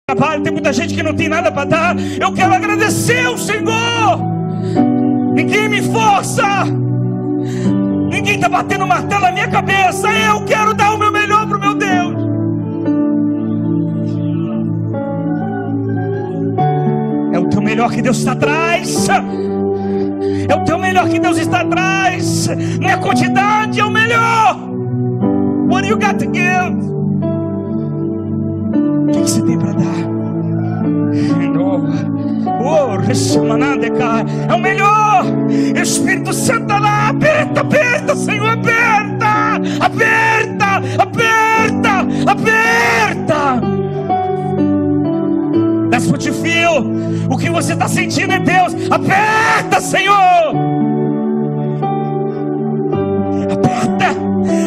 trabalho, tem muita gente que não tem nada para dar. Eu quero agradecer ao Senhor. Ninguém me força. Ninguém está batendo martelo na minha cabeça. Eu quero dar o meu melhor para o meu Deus. É o teu melhor que Deus está atrás. É o teu melhor que Deus está atrás. Não é a quantidade, é o melhor. What do you got to give? O que você tem para dar? É o melhor. Espírito Santo está lá. Aperta, aperta, Senhor, aperta. Aperta, aperta, aperta. That's what you feel. O que você está sentindo é Deus. Aperta, Senhor. Aperta,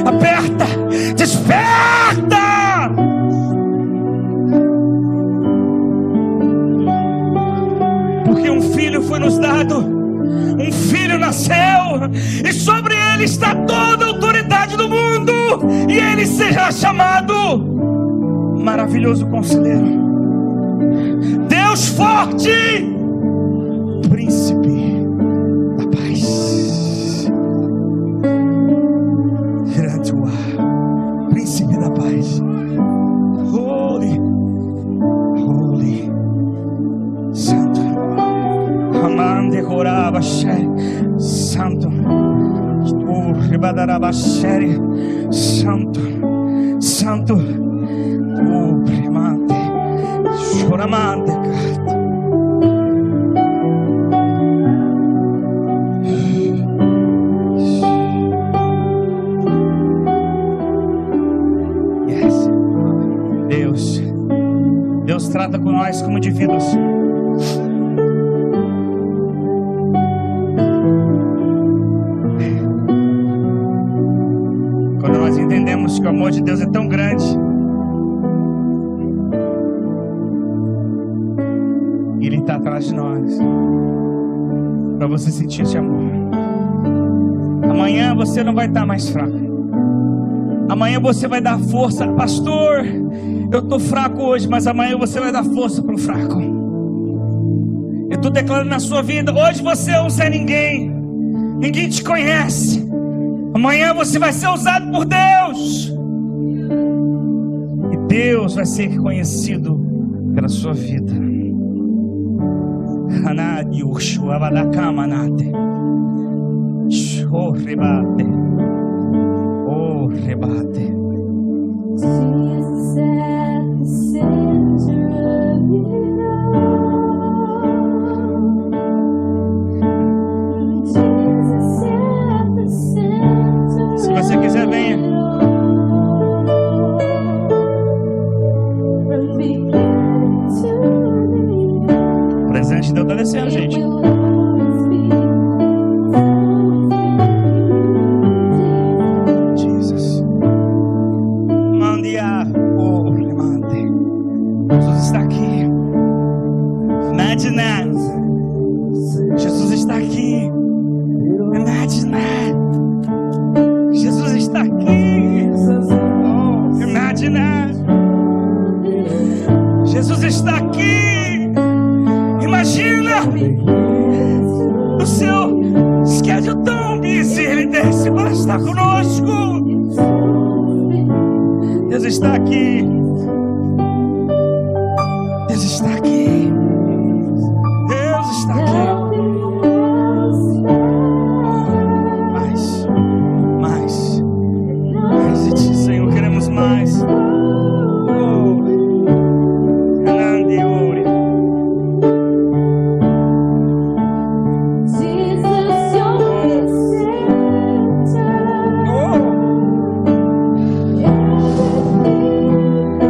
aperta. Desperta. Porque um filho foi nos dado, um filho nasceu, e sobre ele está toda a autoridade do mundo, e ele será chamado Maravilhoso Conselheiro, Deus Forte, Príncipe da Paz. Príncipe da Paz. Holy, Holy, Santo. Amande Corabashe, Santo. Ribadarabashe, Santo, Santo. Primante, choramante, carta. Yes. Deus trata com nós como indivíduos. Quando nós entendemos que o amor de Deus é tão grande, Ele está atrás de nós, para você sentir esse amor. Amanhã você não vai estar mais fraco. Amanhã você vai dar força. Pastor, eu estou fraco hoje, mas amanhã você vai dar força para o fraco. Eu estou declarando na sua vida, hoje você é um Zé Ninguém. Ninguém te conhece. Amanhã você vai ser usado por Deus. E Deus vai ser reconhecido pela sua vida. Hanadi Ushua Vadakamanate. Oh, rebate. Oh, rebate. Jesus at the center of it all. Jesus at the center. Se você quiser, venha. O presente de Deus está descendo, gente. Jesus. Mandia. Oh, lemante. Jesus está aqui. Imagine. Jesus está aqui. Imagine. Jesus está aqui. Oh, imagine. está aqui. Imagina o seu schedule tão busy, Ele desce para estar conosco. Deus está aqui. Deus está aqui. Deus está aqui. Mais de ti, Senhor, queremos mais. Oh, grande ore. Jesus, you're the center. Oh, Everything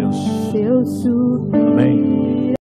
Deus. Eu subi. Amém.